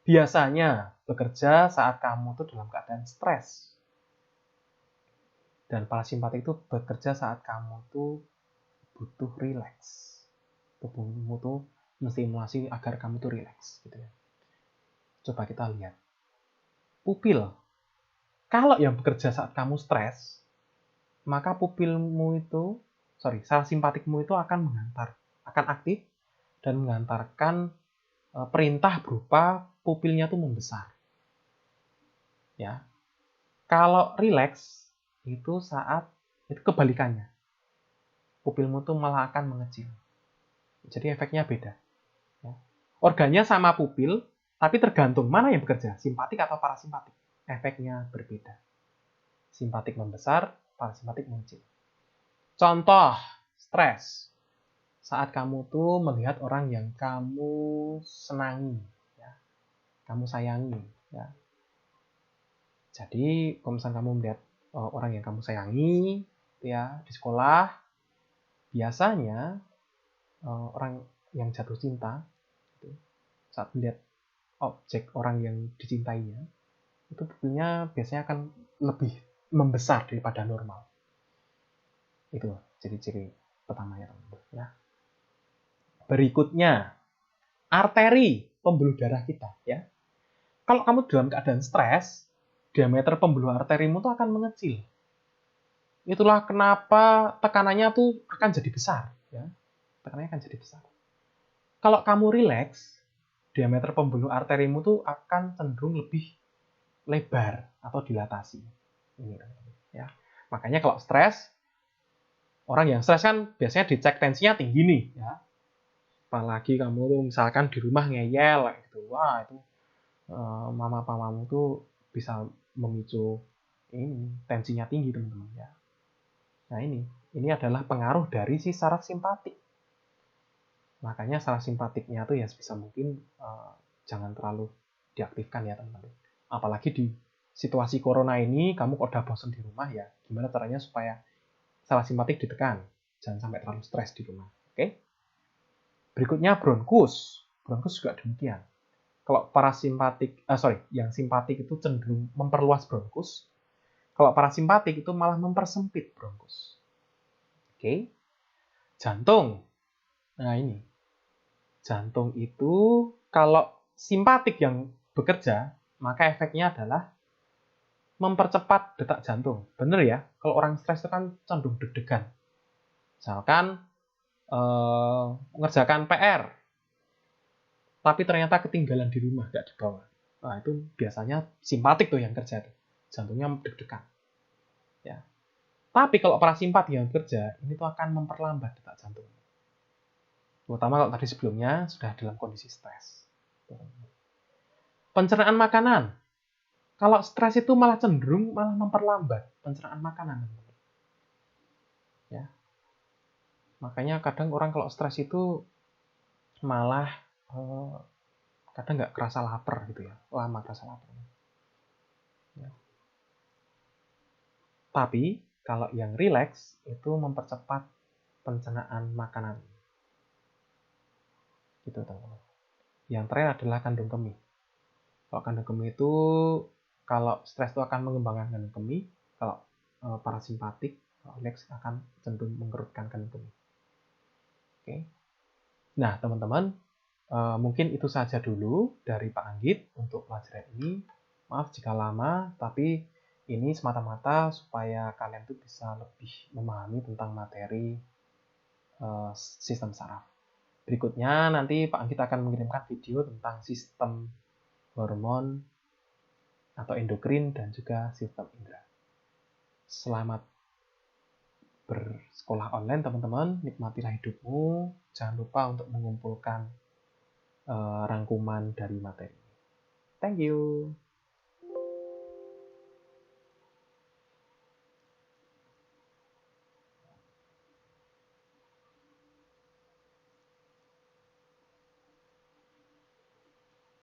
biasanya bekerja saat kamu tuh dalam keadaan stres. Dan parasimpatik itu bekerja saat kamu tuh butuh rileks. Tubuhmu tuh menstimulasi agar kamu tuh rileks gitu ya. Coba kita lihat. Pupil. Kalau yang bekerja saat kamu stres, maka saraf simpatikmu itu akan aktif dan mengantarkan perintah berupa pupilnya tuh membesar. Ya. Kalau rileks itu kebalikannya. Pupilmu tuh malah akan mengecil. Jadi efeknya beda. Ya. Organnya sama pupil, tapi tergantung mana yang bekerja, simpatik atau parasimpatik. Efeknya berbeda. Simpatik membesar, parasimpatik mengecil. Contoh, stres. Saat kamu tuh melihat orang yang kamu senangi, ya. Kamu sayangi. Ya. Jadi, kalau misalnya kamu melihat orang yang kamu sayangi, ya di sekolah, biasanya orang yang jatuh cinta, gitu, saat melihat objek orang yang dicintainya, itu pupilnya biasanya akan lebih membesar daripada normal. Itu ciri-ciri pertamanya, teman-teman. Ya. Berikutnya, arteri pembuluh darah kita. Ya. Kalau kamu dalam keadaan stres, diameter pembuluh arterimu tuh akan mengecil. Itulah kenapa tekanannya tuh akan jadi besar. Ya. Tekanannya akan jadi besar. Kalau kamu rileks, diameter pembuluh arterimu tuh akan cenderung lebih lebar atau dilatasi. Ini, ya. Makanya kalau stres, orang yang stres kan biasanya dicek tensinya tinggi nih, ya. Apalagi kamu tuh misalkan di rumah ngeyel gitu. Wah, itu mama papamu tuh bisa memicu ini tensinya tinggi, teman-teman ya. Nah, ini adalah pengaruh dari si saraf simpatik. Makanya saraf simpatiknya tuh ya sebisa mungkin jangan terlalu diaktifkan ya, teman-teman. Apalagi di situasi corona ini, kamu kok udah bosan di rumah ya, gimana caranya supaya saraf simpatik ditekan? Jangan sampai terlalu stres di rumah. Oke? Berikutnya bronkus. Bronkus juga demikian. Kalau parasimpatik, yang simpatik itu cenderung memperluas bronkus. Kalau parasimpatik itu malah mempersempit bronkus. Oke? Jantung. Nah, ini. Jantung itu kalau simpatik yang bekerja, maka efeknya adalah mempercepat detak jantung. Bener ya? Kalau orang stres itu kan cenderung deg-degan. Misalkan mengerjakan PR, tapi ternyata ketinggalan di rumah, nggak dibawa. Nah, itu biasanya simpatik tuh yang kerja tuh. Jantungnya deg-degan. Ya. Tapi kalau parasimpatik yang bekerja, ini tuh akan memperlambat detak jantung. Terutama kalau tadi sebelumnya sudah dalam kondisi stres. Pencernaan makanan. Kalau stres itu malah cenderung malah memperlambat pencernaan makanan. Ya. Makanya kadang orang kalau stres itu malah kadang nggak kerasa lapar gitu ya, lama kerasa lapar. Ya. Tapi kalau yang rileks itu mempercepat pencernaan makanan. Gitu, teman-teman. Yang terakhir adalah kandung kemih. Kalau kandung kemih itu kalau stres itu akan mengembangkan kandung kemih, kalau parasimpatik, rileks akan cenderung mengerutkan kandung kemih. Oke. Nah, teman-teman, mungkin itu saja dulu dari Pak Anggit untuk pelajaran ini. Maaf jika lama, tapi ini semata-mata supaya kalian tuh bisa lebih memahami tentang materi sistem saraf. Berikutnya nanti Pak Anggit akan mengirimkan video tentang sistem hormon atau endokrin dan juga sistem indera. Selamat bersekolah online, teman-teman. Nikmatilah hidupmu. Jangan lupa untuk mengumpulkan rangkuman dari materi. Thank you.